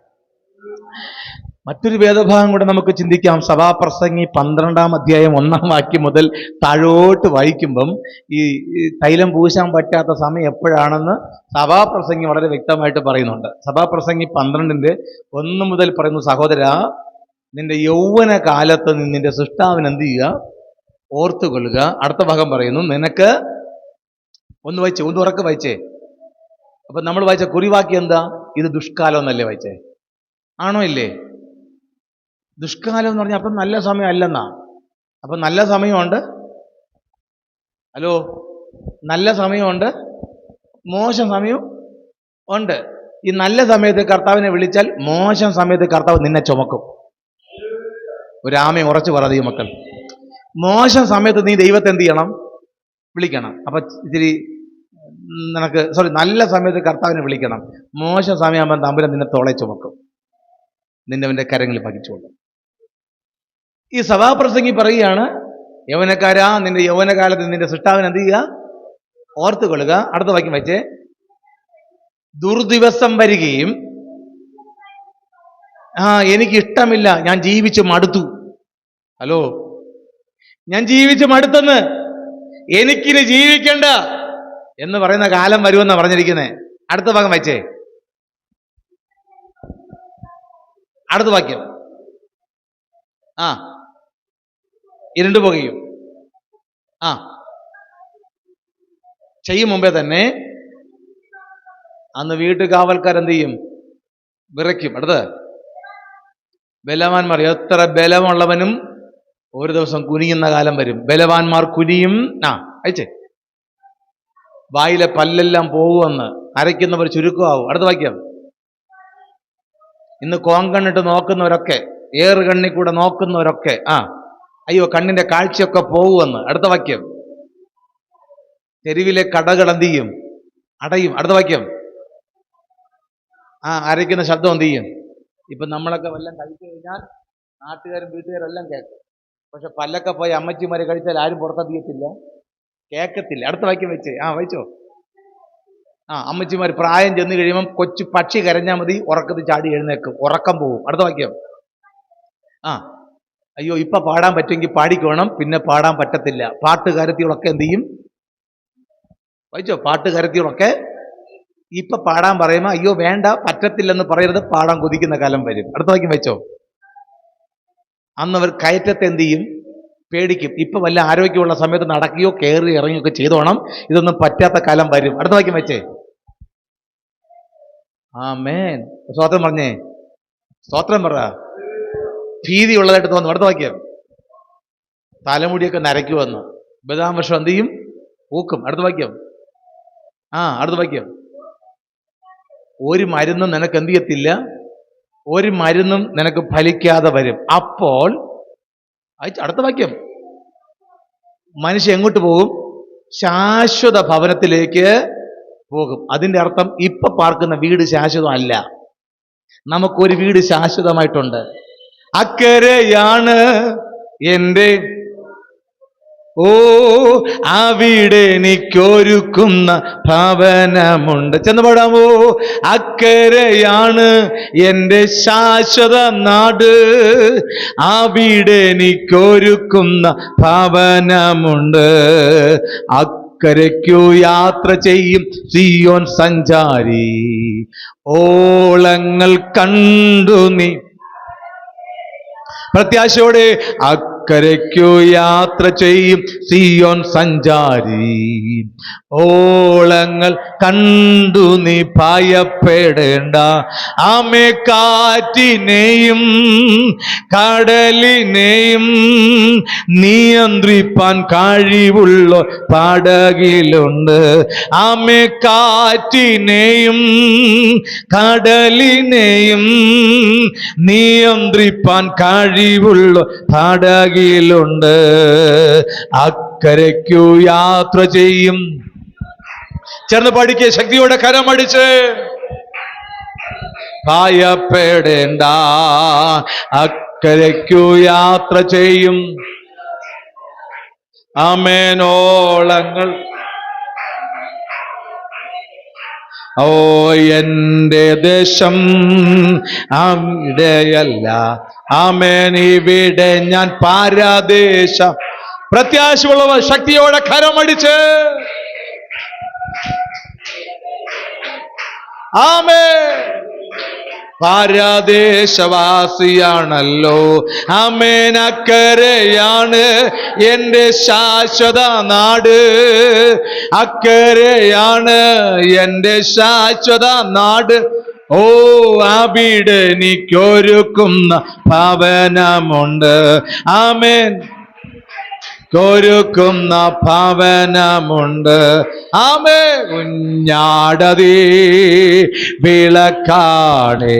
മറ്റൊരു വേദഭാഗം കൂടെ നമുക്ക് ചിന്തിക്കാം. സഭാപ്രസംഗി 12-ാം അധ്യായം 1-ാം വാക്യം മുതൽ താഴോട്ട് വായിക്കുമ്പം ഈ തൈലം പൂശാൻ പറ്റാത്ത സമയം എപ്പോഴാണെന്ന് സഭാപ്രസംഗി വളരെ വ്യക്തമായിട്ട് പറയുന്നുണ്ട്. സഭാപ്രസംഗി 12-ന്റെ 1 മുതൽ പറയുന്നു, സഹോദരാ, നിന്റെ യൗവന കാലത്ത് നിന്റെ സൃഷ്ടാവിന് എന്ത് ചെയ്യുക? ഓർത്തുകൊള്ളുക. അടുത്ത ഭാഗം പറയുന്നു, നിനക്ക് ഒന്ന് ഉറക്കെ വായിച്ചേ. അപ്പൊ നമ്മൾ വായിച്ച കുറിവാക്യം എന്താ? ഇത് ദുഷ്കാലം എന്നല്ലേ വായിച്ചേ? ആണോ ഇല്ലേ? ദുഷ്കാലം എന്ന് പറഞ്ഞാൽ അപ്പം നല്ല സമയം അല്ലെന്നാ. അപ്പം നല്ല സമയമുണ്ട്, ഹലോ, നല്ല സമയമുണ്ട്, മോശം സമയം ഉണ്ട്. ഈ നല്ല സമയത്ത് കർത്താവിനെ വിളിച്ചാൽ മോശം സമയത്ത് കർത്താവ് നിന്നെ ചുമക്കും. ഒരു ആമയും ഉറച്ചു പറ ദൈവമക്കൾ. മോശം സമയത്ത് നീ ദൈവത്തെ എന്ത് ചെയ്യണം? വിളിക്കണം. അപ്പൊ ഇത്തിരി നല്ല സമയത്ത് കർത്താവിനെ വിളിക്കണം. മോശം സമയമാകുമ്പോൾ തമ്പുരാൻ നിന്നെ തോളെ ചുമക്കും, നിന്നവന്റെ കരങ്ങളിൽ പതിച്ചുകൊള്ളും. ഈ സഭാപ്രസംഗി പറയുകയാണ്, യൗവനക്കാരാ, നിന്റെ യൗവനകാലത്ത് നിന്റെ സൃഷ്ടാവിന് എന്ത് ചെയ്യുക? ഓർത്തുകൊള്ളുക. അടുത്ത വാക്യം വെച്ചേ, ദുർദിവസം വരികയും, എനിക്ക് ഇഷ്ടമില്ല, ഞാൻ ജീവിച്ചു മടുത്തു. ഹലോ, ഞാൻ ജീവിച്ചു മടുത്തെന്ന്, എനിക്കിനി ജീവിക്കണ്ട എന്ന് പറയുന്ന കാലം വരുമെന്നാണ് പറഞ്ഞിരിക്കുന്നത്. അടുത്ത ഭാഗം വെച്ചേ, അടുത്ത വാക്യം. ഇരുണ്ടു പോകുകയും ചെയ്യും മുമ്പേ തന്നെ അന്ന് വീട്ടുകാവൽക്കാരെന്ത് ചെയ്യും? വിറയ്ക്കും. അടുത്ത്, ബലവാന്മാർ, എത്ര ബലമുള്ളവനും ഒരു ദിവസം കുനിയുന്ന കാലം വരും. ബലവാന്മാർ കുനിയും. അയച്ചേ, വായിലെ പല്ലെല്ലാം പോകുമെന്ന്, അരയ്ക്കുന്നവർ ചുരുക്കമാവും. അടുത്ത വാക്യം, ഇന്ന് കോങ്കണ്ണിട്ട് നോക്കുന്നവരൊക്കെ, ഏറ് കണ്ണി കൂടെ നോക്കുന്നവരൊക്കെ അയ്യോ കണ്ണിന്റെ കാഴ്ചയൊക്കെ പോകുമെന്ന്. അടുത്ത വാക്യം. തെരുവിലെ കടകൾ എന്ത് ചെയ്യും? അടയും. അടുത്ത വാക്യം. അരയ്ക്കുന്ന ശബ്ദം എന്ത് ചെയ്യും? ഇപ്പൊ നമ്മളൊക്കെ വല്ലതും കഴിച്ചു കഴിഞ്ഞാൽ നാട്ടുകാരും വീട്ടുകാരും എല്ലാം കേൾക്കും. പക്ഷെ പല്ലൊക്കെ പോയി അമ്മച്ചിമാരെ കഴിച്ചാൽ ആരും പുറത്തധികത്തില്ല, കേൾക്കത്തില്ല. അടുത്ത വാക്യം വെച്ച് വായിച്ചോ. അമ്മച്ചിമാർ പ്രായം ചെന്ന് കഴിയുമ്പം കൊച്ചു പക്ഷി കരഞ്ഞാൽ മതി, ഉറക്കത്തിൽ ചാടി എഴുന്നേക്കും, ഉറക്കം പോവും. അടുത്ത വാക്യം. അയ്യോ ഇപ്പൊ പാടാൻ പറ്റുമെങ്കിൽ പാടിക്കോണം, പിന്നെ പാടാൻ പറ്റത്തില്ല. പാട്ടുകാരത്തികളൊക്കെ എന്ത് ചെയ്യും? വായിച്ചോ. പാട്ടുകാരത്തികളൊക്കെ ഇപ്പൊ പാടാൻ പറയുമ്പോ അയ്യോ വേണ്ട പറ്റത്തില്ലെന്ന് പറയരുത്, പാടാൻ കൊതിക്കുന്ന കാലം വരും. അടുത്ത വാക്യം വെച്ചോ. അന്നവർ കയറ്റത്തെ എന്ത് ചെയ്യും? പേടിക്കും. ഇപ്പൊ വല്ല ആരോഗ്യമുള്ള സമയത്ത് നടക്കുകയോ കയറി ഇറങ്ങിയൊക്കെ ചെയ്തോണം, ഇതൊന്നും പറ്റാത്ത കാലം വരും. അടുത്ത വാക്യം വെച്ചേ. ആമേൻ. സ്തോത്രം പറഞ്ഞേ. സ്തോത്രം പറ. ഭീതി ഉള്ളതായിട്ട് തോന്നും. അടുത്ത വാക്യം. തലമുടിയൊക്കെ നരയ്ക്കുവന്ന്. ബദാം വർഷം എന്ത് ചെയ്യും? പൂക്കും. അടുത്ത വാക്യം. അടുത്ത വാക്യം. ഒരു മരുന്നും നിനക്ക് എന്ത് ചെയ്യത്തില്ല, ഒരു മരുന്നും നിനക്ക് ഫലിക്കാതെ വരും. അപ്പോൾ അടുത്ത വാക്യം. മനുഷ്യൻ എങ്ങോട്ട് പോകും? ശാശ്വത ഭവനത്തിലേക്ക് പോകും. അതിന്റെ അർത്ഥം ഇപ്പൊ പാർക്കുന്ന വീട് ശാശ്വതമല്ല. നമുക്കൊരു വീട് ശാശ്വതമായിട്ടുണ്ട്. അക്കരെയാണ് എൻ്റെ അവിടെ എനിക്കൊരുക്കുന്ന ഭവനമുണ്ട്. ചെന്ന് പാടാമോ? അക്കരെയാണ് എൻ്റെ ശാശ്വത നാട്, അവിടെ എനിക്കൊരുക്കുന്ന ഭവനമുണ്ട്. അക്കരയ്ക്കു യാത്ര ചെയ്യും സിയോൻ സഞ്ചാരി, ഓളങ്ങൾ കണ്ടു നീ പ്രത്യാശയോടെ. അക്കരയ്ക്കു യാത്ര ചെയ്യും സിയോൻ സഞ്ചാരി, ഓളങ്ങൾ കണ്ടു നീ ഭയപ്പെടേണ്ട. ആമേ കാറ്റിനെയും കടലിനെയും നിയന്ത്രിപ്പാൻ കഴിവുള്ള പടകിലുണ്ട്. ആമേ കാറ്റിനെയും കടലിനെയും നിയന്ത്രിപ്പാൻ കഴിവുള്ള പടകിലുണ്ട്. അക്കരയ്ക്കു യാത്ര ചെയ്യും. ചേർന്ന് പഠിക്കേ, ശക്തിയോടെ കരമടിച്ച്. ഭയപ്പെടേണ്ട, അക്കരയ്ക്കു യാത്ര ചെയ്യും. ആമേനോളങ്ങൾ എൻ്റെ ദേശം അവിടെയല്ല, ആമേൻ ഇവിടെ ഞാൻ പാരദേശം. പ്രത്യാശയുള്ളവർ ശക്തിയോടെ കരമടിച്ച്. ആമേൻ. പാരദേശവാസിയാണല്ലോ, ആമേൻ. അക്കരെയാണ് എൻ്റെ ശാശ്വത നാട്, അക്കരെയാണ് എൻ്റെ ശാശ്വത നാട്. അവിടെ എനിക്കൊരുക്കുന്ന ഭവനമുണ്ട്. ആമേൻ. ഒരുക്കുന്ന ഭവനമുണ്ട്. ആമേ. കുഞ്ഞാടതീ വിളക്കാണേ,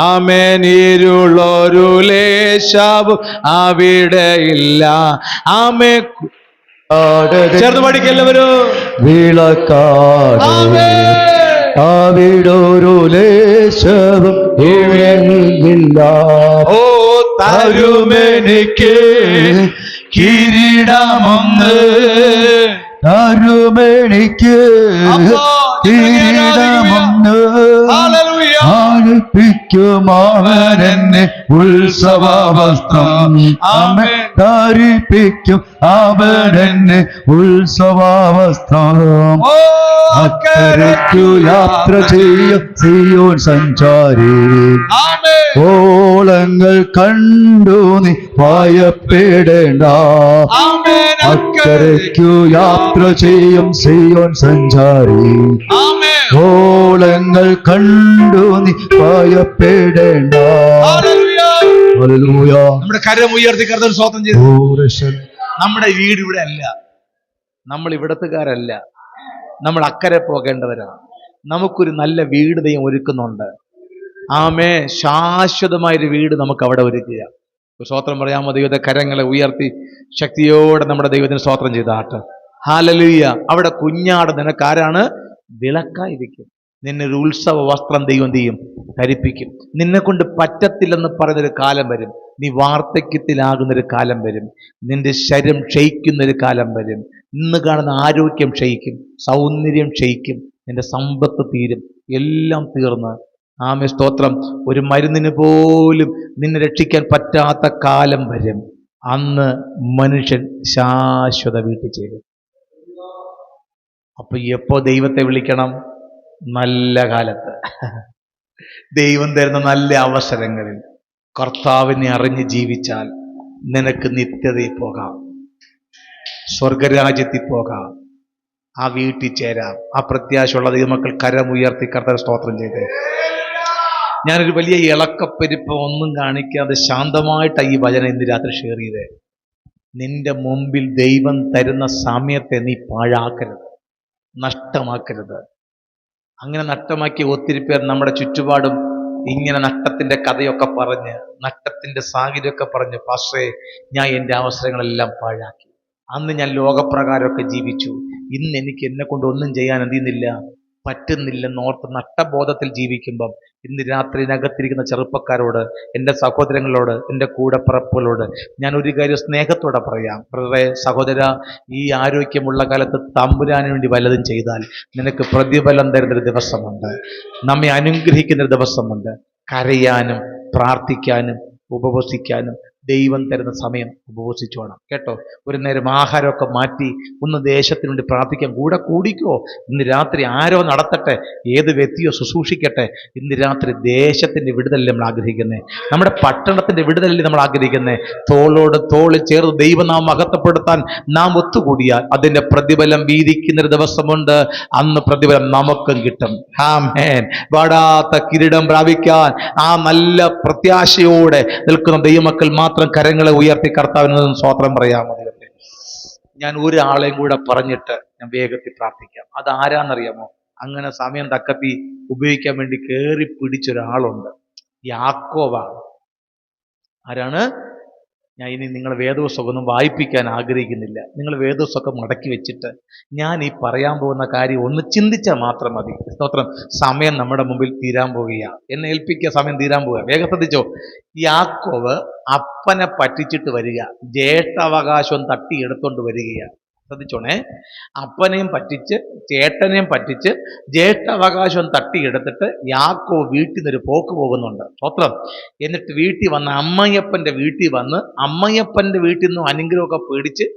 ആമേൻ. ഇരുളൊരു ലേശവും അവിടെ ഇല്ല. ആമേ. ചേർന്ന് പഠിക്കെല്ലാവരും. വിളക്കാണേ, അവിടൊരു ലേശവും ഇല്ല. തരുമെനിക്ക് കിരീടമൊന്ന്, തരുമെനിക്ക് കിരീടമൊന്ന്. ധരിപ്പിക്കും അവൻ എന്നെ ഉത്സവവസ്ത്രം. ആമേൻ. ധരിപ്പിക്കും അവൻ എന്നെ ഉത്സവവസ്ത്രം. അക്കരയ്ക്കു യാത്ര ചെയ്യും സിയോൻ സഞ്ചാരി, ഓളങ്ങൾ കണ്ടു നീ ഭയപ്പെടേണ്ട. അക്കരയ്ക്കു യാത്ര ചെയ്യും സിയോൻ സഞ്ചാരി, ഓളങ്ങൾ കണ്ടു നീ ഭയപ്പെടേണ്ട. നമ്മുടെ കരം ഉയർത്തി കർത്താവിന് സ്തോത്രം ചെയ്തു. നമ്മുടെ വീട് ഇവിടെ അല്ല, നമ്മൾ ഇവിടത്തുകാരല്ല, നമ്മൾ അക്കരെ പോകേണ്ടവരാണ്. നമുക്കൊരു നല്ല വീട് ദൈവം ഒരുക്കുന്നുണ്ട്. ആമേ, ശാശ്വതമായൊരു വീട് നമുക്ക് അവിടെ ഒരുക്കുക. സ്തോത്രം പറയാമോ? ദൈവത്തെ കരങ്ങളെ ഉയർത്തി ശക്തിയോടെ നമ്മുടെ ദൈവത്തിന് സ്തോത്രം ചെയ്താട്ട്. ഹല്ലേലൂയ. അവിടെ കുഞ്ഞാട് നിനക്കാരാണ്? വിളക്കായിരിക്കും. നിന്നൊരു ഉത്സവ വസ്ത്രം ദൈവം ചെയ്യും, ധരിപ്പിക്കും. നിന്നെ കൊണ്ട് പറ്റത്തില്ലെന്ന് പറയുന്നൊരു കാലം വരും. നീ വാർദ്ധക്യത്തിലാകുന്നൊരു കാലം വരും. നിന്റെ ശരീരം ക്ഷയിക്കുന്നൊരു കാലം വരും. ഇന്ന് കാണുന്ന ആരോഗ്യം ക്ഷയിക്കും, സൗന്ദര്യം ക്ഷയിക്കും, നിന്റെ സമ്പത്ത് തീരും, എല്ലാം തീർന്ന് ആമേ സ്തോത്രം ഒരു മരുന്നിന് പോലും നിന്നെ രക്ഷിക്കാൻ പറ്റാത്ത കാലം വരും. അന്ന് മനുഷ്യൻ ശാശ്വത വീട്ടിൽ ചേരും. അപ്പൊ എപ്പോ ദൈവത്തെ വിളിക്കണം? നല്ല കാലത്ത്, ദൈവം തരുന്ന നല്ല അവസരങ്ങളിൽ കർത്താവിനെ അറിഞ്ഞ് ജീവിച്ചാൽ നിനക്ക് നിത്യതയിൽ പോകാം, സ്വർഗരാജ്യത്തിൽ പോകാം, ആ വീട്ടിൽ ചേരാം. ആ പ്രത്യാശയുള്ള ദൈവമക്കൾ കരമുയർത്തി കർത്താവിനെ സ്തോത്രം ചെയ്തേ. ഞാനൊരു വലിയ ഇളക്കപ്പെരുപ്പം ഒന്നും കാണിക്കാതെ ശാന്തമായിട്ട് ഈ വചനം ഇന്ന് രാത്രി ഷെയർ ചെയ്തേ. നിന്റെ മുമ്പിൽ ദൈവം തരുന്ന സമയത്തെ നീ പാഴാക്കരുത്, നഷ്ടമാക്കരുത്. അങ്ങനെ നഷ്ടമാക്കിയ ഒത്തിരി പേർ നമ്മുടെ ചുറ്റുപാടും ഇങ്ങനെ നഷ്ടത്തിന്റെ കഥയൊക്കെ പറഞ്ഞ്, നഷ്ടത്തിന്റെ സാഹചര്യമൊക്കെ പറഞ്ഞ്, പാസ്റ്ററേ ഞാൻ എൻ്റെ അവസരങ്ങളെല്ലാം പാഴാക്കി, അന്ന് ഞാൻ ലോകപ്രകാരമൊക്കെ ജീവിച്ചു, ഇന്ന് എനിക്ക് എന്നെ കൊണ്ട് ഒന്നും ചെയ്യാൻ എന്തിന്നില്ല, പറ്റുന്നില്ലെന്നോർത്ത് നഷ്ടബോധത്തിൽ ജീവിക്കുമ്പം ഇന്ന് രാത്രിയിനകത്തിരിക്കുന്ന ചെറുപ്പക്കാരോട്, എൻ്റെ സഹോദരങ്ങളോട്, എൻ്റെ കൂടപ്പിറപ്പുകളോട് ഞാൻ ഒരു കാര്യം സ്നേഹത്തോടെ പറയാം. ബ്രദറെ, സഹോദര, ഈ ആരോഗ്യമുള്ള കാലത്ത് തമ്പുരാന് വേണ്ടി വല്ലതും ചെയ്താൽ നിനക്ക് പ്രതിഫലം തരുന്നൊരു ദിവസമുണ്ട്, നമ്മെ അനുഗ്രഹിക്കുന്നൊരു ദിവസമുണ്ട്. കരയാനും പ്രാർത്ഥിക്കാനും ഉപവസിക്കാനും ദൈവം തരുന്ന സമയം ഉപവസിച്ചോണം കേട്ടോ. ഒരു നേരം ആഹാരമൊക്കെ മാറ്റി ഒന്ന് ദേശത്തിന് വേണ്ടി പ്രാർത്ഥിക്കാൻ കൂടെ കൂടിക്കോ. ഇന്ന് രാത്രി ആരോ നടത്തട്ടെ, ഏത് വ്യക്തിയോ ശുശ്രൂഷിക്കട്ടെ. ഇന്ന് രാത്രി ദേശത്തിന്റെ വിടുതലല്ലേ നമ്മൾ ആഗ്രഹിക്കുന്നത്, നമ്മുടെ പട്ടണത്തിന്റെ വിടുതലല്ലേ നമ്മൾ ആഗ്രഹിക്കുന്നത്. തോളോട് തോളിൽ ചേർന്ന് ദൈവനാമം മഹത്വപ്പെടുത്താൻ നാം ഒത്തുകൂടിയാൽ അതിന്റെ പ്രതിഫലം വീതിക്കുന്നൊരു ദിവസമുണ്ട്. അന്ന് പ്രതിഫലം നമുക്കും കിട്ടും. ആമേൻ. വാടാത്ത കിരീടം പ്രാപിക്കാൻ ആ നല്ല പ്രത്യാശയോടെ നിൽക്കുന്ന ദൈവമക്കൾ മാത്രം കരങ്ങളെ ഉയർത്തി കർത്താവിന് സ്തോത്രം പറയാമോ? ദൈവത്തെ, ഞാൻ ഒരാളെയും കൂടെ പറഞ്ഞിട്ട് ഞാൻ വേഗത്തിൽ പ്രാർത്ഥിക്കാം. അത് ആരാന്നറിയാമോ? അങ്ങനെ സമയം തക്കത്തി ഉപയോഗിക്കാൻ വേണ്ടി കയറി പിടിച്ചൊരാളുണ്ട്. യാക്കോബാണ്. ആരാണ്? ഞാൻ ഇനി നിങ്ങളെ വേദപുസ്തകമൊന്നും വായിപ്പിക്കാൻ ആഗ്രഹിക്കുന്നില്ല. നിങ്ങൾ വേദപുസ്തകം മടക്കി വെച്ചിട്ട് ഞാൻ ഈ പറയാൻ പോകുന്ന കാര്യം ഒന്ന് ചിന്തിച്ചാൽ മാത്രം മതി. സ്തോത്രം. സമയം നമ്മുടെ മുമ്പിൽ തീരാൻ പോവുകയാണ്. എന്നെ ഏൽപ്പിക്കുക, സമയം തീരാൻ പോവുക. വേഗം ശ്രദ്ധിച്ചോ. യാക്കോബ് അപ്പനെ പറ്റിച്ചിട്ട് വരിക, ജ്യേഷ്ഠാവകാശം തട്ടിയെടുത്തോണ്ട് വരികയാണ്. ശ്രദ്ധിച്ചോണേ. അപ്പനെയും പറ്റിച്ച് ചേട്ടനെയും പറ്റിച്ച് ജ്യേഷ്ഠാവകാശം തട്ടിയെടുത്തിട്ട് യാക്കോബ് വീട്ടിൽ നിന്നൊരു പോക്ക് പോകുന്നുണ്ട്. സ്തോത്രം. എന്നിട്ട് വീട്ടിൽ വന്ന് അമ്മയപ്പൻ്റെ വീട്ടിൽ വന്ന് അമ്മയപ്പൻ്റെ വീട്ടിൽ നിന്നും അനുഗ്രഹമൊക്കെ പേടിച്ച്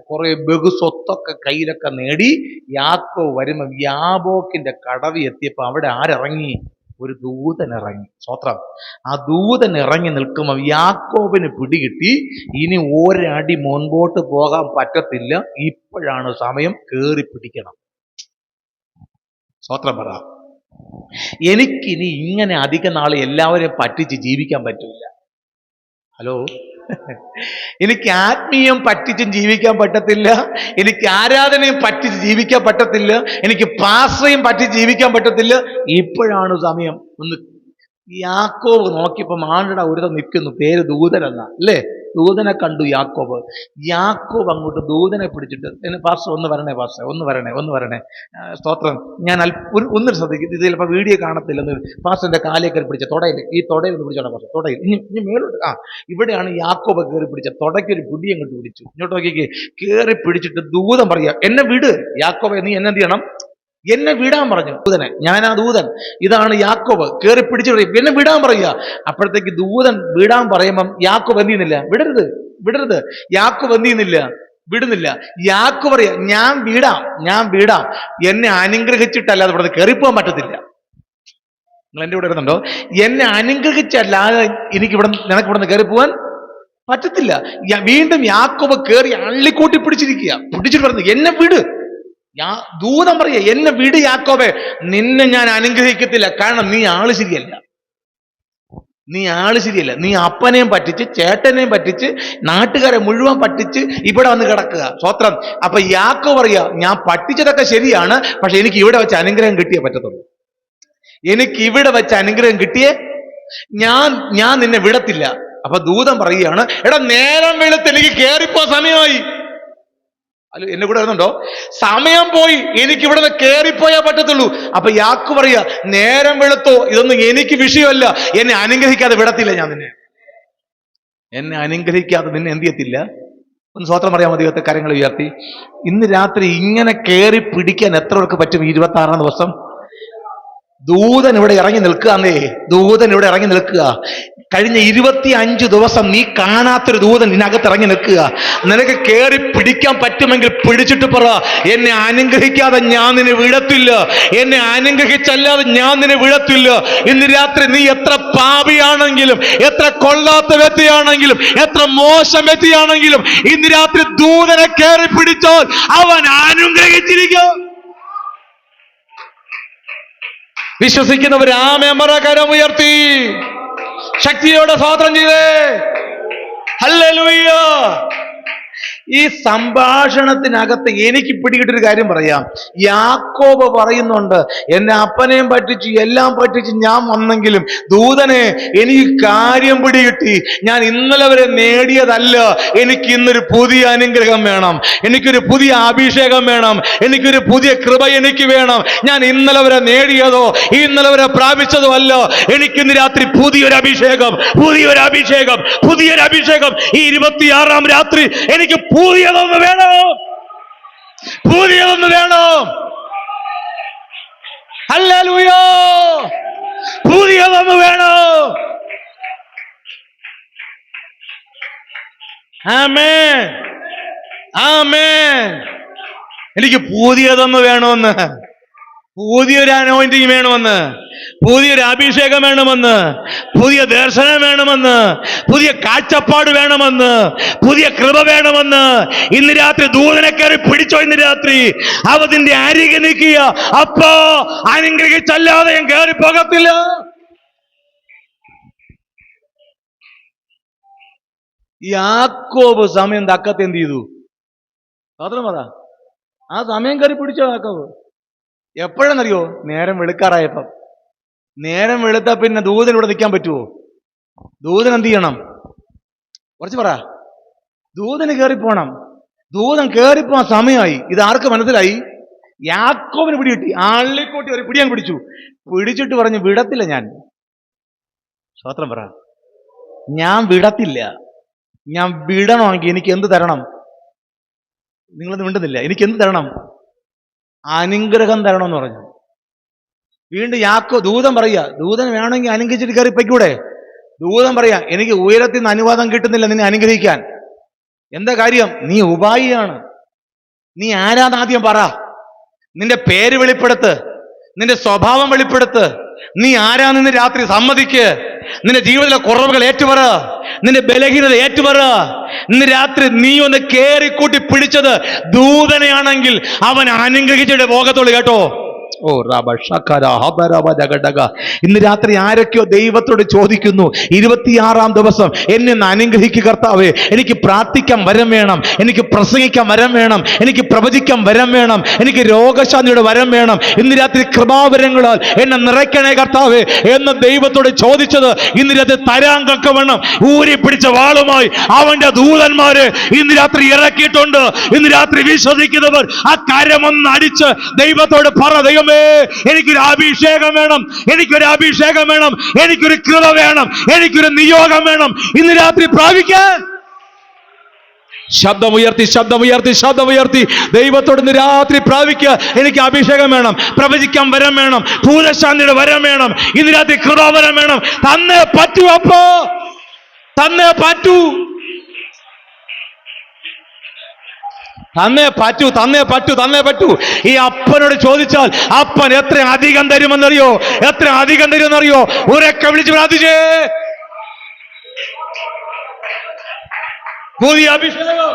കുറെ ബഹു സ്വത്തൊക്കെ കയ്യിലൊക്കെ നേടി യാക്കോബ് വരുമ്പോൾ യാബോക്കിന്റെ കടവ് എത്തിയപ്പോൾ അവിടെ ആരിറങ്ങി? ഒരു ദൂതൻ ഇറങ്ങി. സ്തോത്രം. ആ ദൂതൻ ഇറങ്ങി നിൽക്കുമ്പോൾ യാക്കോബിന് പിടികിട്ടി, ഇനി ഒരടി മുൻപോട്ട് പോകാൻ പറ്റത്തില്ല, ഇപ്പോഴാണ് സമയം, കേറി പിടിക്കണം. സ്തോത്രം പറ. എനിക്കിനി ഇങ്ങനെ അധിക നാൾ എല്ലാവരെയും പറ്റിച്ച് ജീവിക്കാൻ പറ്റില്ല. ഹലോ, എനിക്ക് ആത്മീയം പറ്റിച്ചും ജീവിക്കാൻ പറ്റത്തില്ല, എനിക്ക് ആരാധനയും പറ്റിച്ച് ജീവിക്കാൻ പറ്റത്തില്ല, എനിക്ക് പാസ്റ്ററേയും പറ്റിച്ച് ജീവിക്കാൻ പറ്റത്തില്ല. ഇപ്പോഴാണ് സമയം. ഒന്ന് യാക്കോബ് നോക്കിയപ്പോൾ ആണ്ടട ഒരുത്തം നിൽക്കുന്നു, പേര് ദൂതനെന്ന അല്ലേ? ദൂതനെ കണ്ടു യാക്കോബ്. യാക്കോബ് അങ്ങോട്ട് ദൂതനെ പിടിച്ചിട്ട്, എന്നെ പാസ്റ്റർ ഒന്ന് വരണേ, പാസ്റ്റർ ഒന്ന് വരണേ. സ്തോത്രം. ഞാൻ ഒന്നും ശ്രദ്ധിക്കും, ഇത് ചിലപ്പോൾ വീഡിയോ കാണത്തില്ലെന്ന്. പാസ്റ്ററിന്റെ കാലേക്ക് പിടിച്ച തുടയിൽ, ഈ തുടയിൽ ഒന്ന് പിടിച്ചോണം പാസ്റ്റർ, തുടയിൽ ഇനി മേലോട്ട്. ഇവിടെയാണ് യാക്കോബ് കയറി പിടിച്ച തുടയ്ക്കൊരു പിടി അങ്ങോട്ട് പിടിച്ചു. ഇങ്ങോട്ട് നോക്കിക്കേ, കയറി പിടിച്ചിട്ട് ദൂതൻ പറയാ, എന്നെ വിട് യാക്കോബെ, നീ എന്നെ എന്ത് ചെയ്യണം? എന്നെ വിടാൻ പറഞ്ഞു ദൂതനെ. ഞാനാ ദൂതൻ. ഇതാണ് യാക്കോബ്. കയറി പിടിച്ചു എന്നെ വിടാൻ പറയുക. അപ്പോഴത്തേക്ക് ദൂതൻ വിടാൻ പറയുമ്പം യാക്കോബ് എന്ത് ചെയ്യുന്നില്ല? വിടരുത്. യാക്കോബ് എന്ത് ചെയ്യുന്നില്ല? വിടുന്നില്ല. യാക്കോബ് പറയാ, ഞാൻ വിടാം, എന്നെ അനുഗ്രഹിച്ചിട്ടല്ലാതെ ഇവിടെ കയറിപ്പോകാൻ പറ്റത്തില്ല. നിങ്ങൾ എൻ്റെ കൂടെ വരുന്നുണ്ടോ? എന്നെ അനുഗ്രഹിച്ചല്ലാതെ നിനക്ക് ഇവിടെ നിന്ന് കയറിപ്പോവാൻ പറ്റത്തില്ല. വീണ്ടും യാക്കോബ് കയറി അള്ളിക്കൂട്ടി പിടിച്ചിട്ട് പറഞ്ഞു, എന്നെ വിട്. ദൂതൻ പറയാ, എന്നെ വിട് യാക്കോബേ, നിന്നെ ഞാൻ അനുഗ്രഹിക്കത്തില്ല. കാരണം നീ ആള് ശരിയല്ല. നീ അപ്പനെയും പറ്റിച്ച് ചേട്ടനെയും പറ്റിച്ച് നാട്ടുകാരെ മുഴുവൻ പറ്റിച്ച് ഇവിടെ വന്ന് കിടക്കുക. സ്വത്രം. അപ്പൊ യാക്കോബ് പറയാ, ഞാൻ പറ്റിച്ചതൊക്കെ ശരിയാണ്, പക്ഷെ എനിക്ക് ഇവിടെ വെച്ച് അനുഗ്രഹം കിട്ടിയേ പറ്റത്തുള്ളൂ. എനിക്ക് ഇവിടെ വെച്ച് അനുഗ്രഹം കിട്ടിയേ ഞാൻ നിന്നെ വിടത്തില്ല. അപ്പൊ ദൂതൻ പറയുകയാണ്, എടാ നേരം വെളുത്ത് എനിക്ക് കേറിപ്പോ സമയമായി. അല്ല, എന്നെ കൂടെ വരുന്നുണ്ടോ? സമയം പോയി, എനിക്ക് ഇവിടെ നിന്ന് കേറിപ്പോയാ പറ്റത്തുള്ളൂ. അപ്പൊ യാക്കോബ് പറയാ, നേരം വെളുത്തോ, ഇതൊന്നും എനിക്ക് വിഷയമല്ല, എന്നെ അനുഗ്രഹിക്കാതെ വിടത്തില്ല ഞാൻ നിന്നെ. എന്നെ അനുഗ്രഹിക്കാതെ നിന്നെ എന്ത് ചെയ്യത്തില്ല. ഒന്ന് സ്വതന്ത്രം പറയാമോ? ദൈവത്തെ കരങ്ങൾ ഉയർത്തി. ഇന്ന് രാത്രി ഇങ്ങനെ കയറി പിടിക്കാൻ എത്ര പേർക്ക് പറ്റും? 26-ാം ദിവസം ദൂതൻ ഇവിടെ ഇറങ്ങി നിൽക്കുകന്നേ. ദൂതൻ ഇവിടെ ഇറങ്ങി നിൽക്കുക. കഴിഞ്ഞ 25 ദിവസം നീ കാണാത്തൊരു ദൂതൻ ഇതിനകത്ത് ഇറങ്ങി നിൽക്കുക. നിനക്ക് കയറി പിടിക്കാൻ പറ്റുമെങ്കിൽ പിടിച്ചിട്ട് പറ, എന്നെ അനുഗ്രഹിക്കാതെ ഞാൻ നിന്നെ വിടത്തില്ല, എന്നെ അനുഗ്രഹിച്ചല്ലാതെ ഞാൻ നിന്നെ വിടത്തില്ല. ഇന്ന് രാത്രി നീ എത്ര പാപിയാണെങ്കിലും, എത്ര കൊള്ളാത്ത വ്യക്തിയാണെങ്കിലും, എത്ര മോശം വ്യക്തിയാണെങ്കിലും, ഇന്ന് രാത്രി ദൂതനെ കയറി പിടിച്ചാൽ അവൻ അനുഗ്രഹിച്ചിരിക്കും. വിശ്വസിക്കുന്നവർ ആമേൻ പറ. കരം ഉയർത്തി ശക്തിയോടെ സ്തോത്രം ചെയ്തേ. ഹല്ലേലൂയ. ഈ സംഭാഷണത്തിനകത്ത് എനിക്ക് പിടികിട്ടൊരു കാര്യം പറയാം. യാക്കോബ് പറയുന്നുണ്ട്, എന്നെ അപ്പനെയും പറ്റിച്ച് എല്ലാം പറ്റിച്ച് ഞാൻ വന്നെങ്കിലും ദൂതനെ എനിക്ക് കാര്യം പിടികിട്ടി. ഞാൻ ഇന്നലെ വരെ നേടിയതല്ല, എനിക്ക് ഇന്നൊരു പുതിയ അനുഗ്രഹം വേണം, എനിക്കൊരു പുതിയ അഭിഷേകം വേണം, എനിക്കൊരു പുതിയ കൃപ എനിക്ക് വേണം. ഞാൻ ഇന്നലെ വരെ നേടിയതോ ഇന്നലെ വരെ പ്രാപിച്ചതോ അല്ല, എനിക്കിന്ന് രാത്രി പുതിയൊരു അഭിഷേകം, പുതിയൊരു അഭിഷേകം, പുതിയൊരു അഭിഷേകം. ഈ 26-ാം രാത്രി എനിക്ക് പുതിയതൊന്ന് വേണം, പുതിയതൊന്ന് വേണം. ഹല്ലേലൂയ. പുതിയതൊന്ന് വേണം. ആമേൻ, ആമേൻ. എനിക്ക് പുതിയതൊന്ന് വേണമെന്ന്, പുതിയൊരു അനോയിന്റിങ് വേണമെന്ന്, പുതിയൊരു അഭിഷേകം വേണമെന്ന്, പുതിയ ദർശനം വേണമെന്ന്, പുതിയ കാഴ്ചപ്പാട് വേണമെന്ന്, പുതിയ കൃപ വേണമെന്ന്. ഇന്ന് രാത്രി ദൂതനെ കയറി പിടിച്ചോ. ഇന്ന് രാത്രി അവതിന്റെ അരികെ നിൽക്കുക. അപ്പോ അനുഗ്രഹിച്ചല്ലാതെ ഞാൻ കയറി പോകത്തില്ല. യാക്കോബ് സമയം തക്കത്ത് എന്ത് ചെയ്തു? പറ. ആ സമയം കയറി പിടിച്ചോ യാക്കോബ്. എപ്പോഴെന്നറിയോ? നേരം വെളുക്കാറായപ്പം. നേരം വെളുത്ത പിന്നെ ദൂതൻ ഇവിടെ നിൽക്കാൻ പറ്റുമോ? ദൂതൻ എന്ത് ചെയ്യണം? കുറച്ച് പറ. ദൂതന് കയറിപ്പോണം. ദൂതൻ കയറിപ്പോവാൻ സമയമായി. ഇത് ആർക്ക് മനസ്സിലായി? യാക്കോബിന് പിടികിട്ടി. ആളിക്കൂട്ടി ഒരു പിടിയാൻ പിടിച്ചു. പിടിച്ചിട്ട് പറഞ്ഞു, വിടത്തില്ല ഞാൻ. സ്തോത്രം പറ. ഞാൻ വിടത്തില്ല. ഞാൻ വിടണമെങ്കിൽ എനിക്ക് എന്ത് തരണം? നിങ്ങളത് മിണ്ടുന്നില്ല. എനിക്ക് എന്ത് തരണം? അനുഗ്രഹം തരണമെന്ന് പറഞ്ഞു. വീണ്ടും ദൂതൻ പറയാ, ദൂതൻ വേണമെങ്കിൽ അനുഗ്രഹിച്ചിട്ട് കയറി പൊയ്ക്കൂടെ? ദൂതൻ പറയാ, എനിക്ക് ഉയരത്തിൽ നിന്ന് അനുവാദം കിട്ടുന്നില്ല നിന്നെ അനുഗ്രഹിക്കാൻ. എന്താ കാര്യം? നീ ഉപായിയാണ്. നീ ആരാന്നാദ്യം പറ. നിന്റെ പേര് വെളിപ്പെടുത്ത്, നിന്റെ സ്വഭാവം വെളിപ്പെടുത്ത്. നീ ആരാന്ന് രാത്രി സമ്മതിക്ക്. നിന്റെ ജീവിതത്തിലെ കുറവുകൾ ഏറ്റുപറ, നിന്റെ ബലഹീനത ഏറ്റുപറ. ഇന്ന് രാത്രി നീ ഒന്ന് കേറിക്കൂട്ടി പിടിച്ചത് ദൂതനെയാണെങ്കിൽ അവൻ അനുഗ്രഹിച്ചിട്ട് പോകത്തുള്ളൂ കേട്ടോ. ഓ ഇന്ന് രാത്രി ആരൊക്കെയോ ദൈവത്തോട് ചോദിക്കുന്നു, 26-ാം ദിവസം എന്നെ ഒന്ന് അനുഗ്രഹിക്കുക കർത്താവേ. എനിക്ക് പ്രാർത്ഥിക്കാൻ വരം വേണം, എനിക്ക് പ്രസംഗിക്കാൻ വരം വേണം, എനിക്ക് പ്രവചിക്കാൻ വരം വേണം, എനിക്ക് രോഗശാന്തിയുടെ വരം വേണം. ഇന്ന് രാത്രി കൃപാവരങ്ങളാൽ എന്നെ നിറയ്ക്കണേ കർത്താവേ എന്ന് ദൈവത്തോട് ചോദിച്ചത് ഇന്ന് രാത്രി തരാൻ തക്കവണ്ണം ഊരി പിടിച്ച വാളുമായി അവന്റെ ദൂതന്മാര് ഇന്ന് രാത്രി ഇറക്കിയിട്ടുണ്ട്. ഇന്ന് രാത്രി വിശ്വസിക്കുന്നവർ ആ കരമൊന്ന് അടിച്ച് ദൈവത്തോട് പറ, ദൈവമേ എനിക്കൊരു അഭിഷേകം വേണം, എനിക്കൊരു അഭിഷേകം വേണം, എനിക്കൊരു കൃപ വേണം, എനിക്കൊരു നിയോഗം വേണം ഇന്ന് രാത്രി പ്രാപിക്കാൻ. ശബ്ദമുയർത്തി ശബ്ദമുയർത്തി ശബ്ദമുയർത്തി ദൈവത്തോട് ഇന്ന് രാത്രി പ്രാപിക്കുക. എനിക്ക് അഭിഷേകം വേണം, പ്രവചിക്കാൻ വരം വേണം, ഭൂതശാന്തിയുടെ വരം വേണം, ഇന്ന് രാത്രി കൃപാവരം വേണം. തന്നേ പറ്റൂ. അപ്പോ തന്നേ പറ്റൂ, തന്നേ പറ്റൂ, തന്നേ പറ്റൂ, തന്നേ പറ്റൂ. ഈ അപ്പനോട് ചോദിച്ചാൽ അപ്പൻ എത്ര അധികം തരുമെന്നറിയോ? എത്ര അധികം തരുമെന്നറിയോ? ഉറക്കെ വിളിച്ച് പ്രാർത്ഥിച്ചേ. പുതിയ അഭിഷേകം,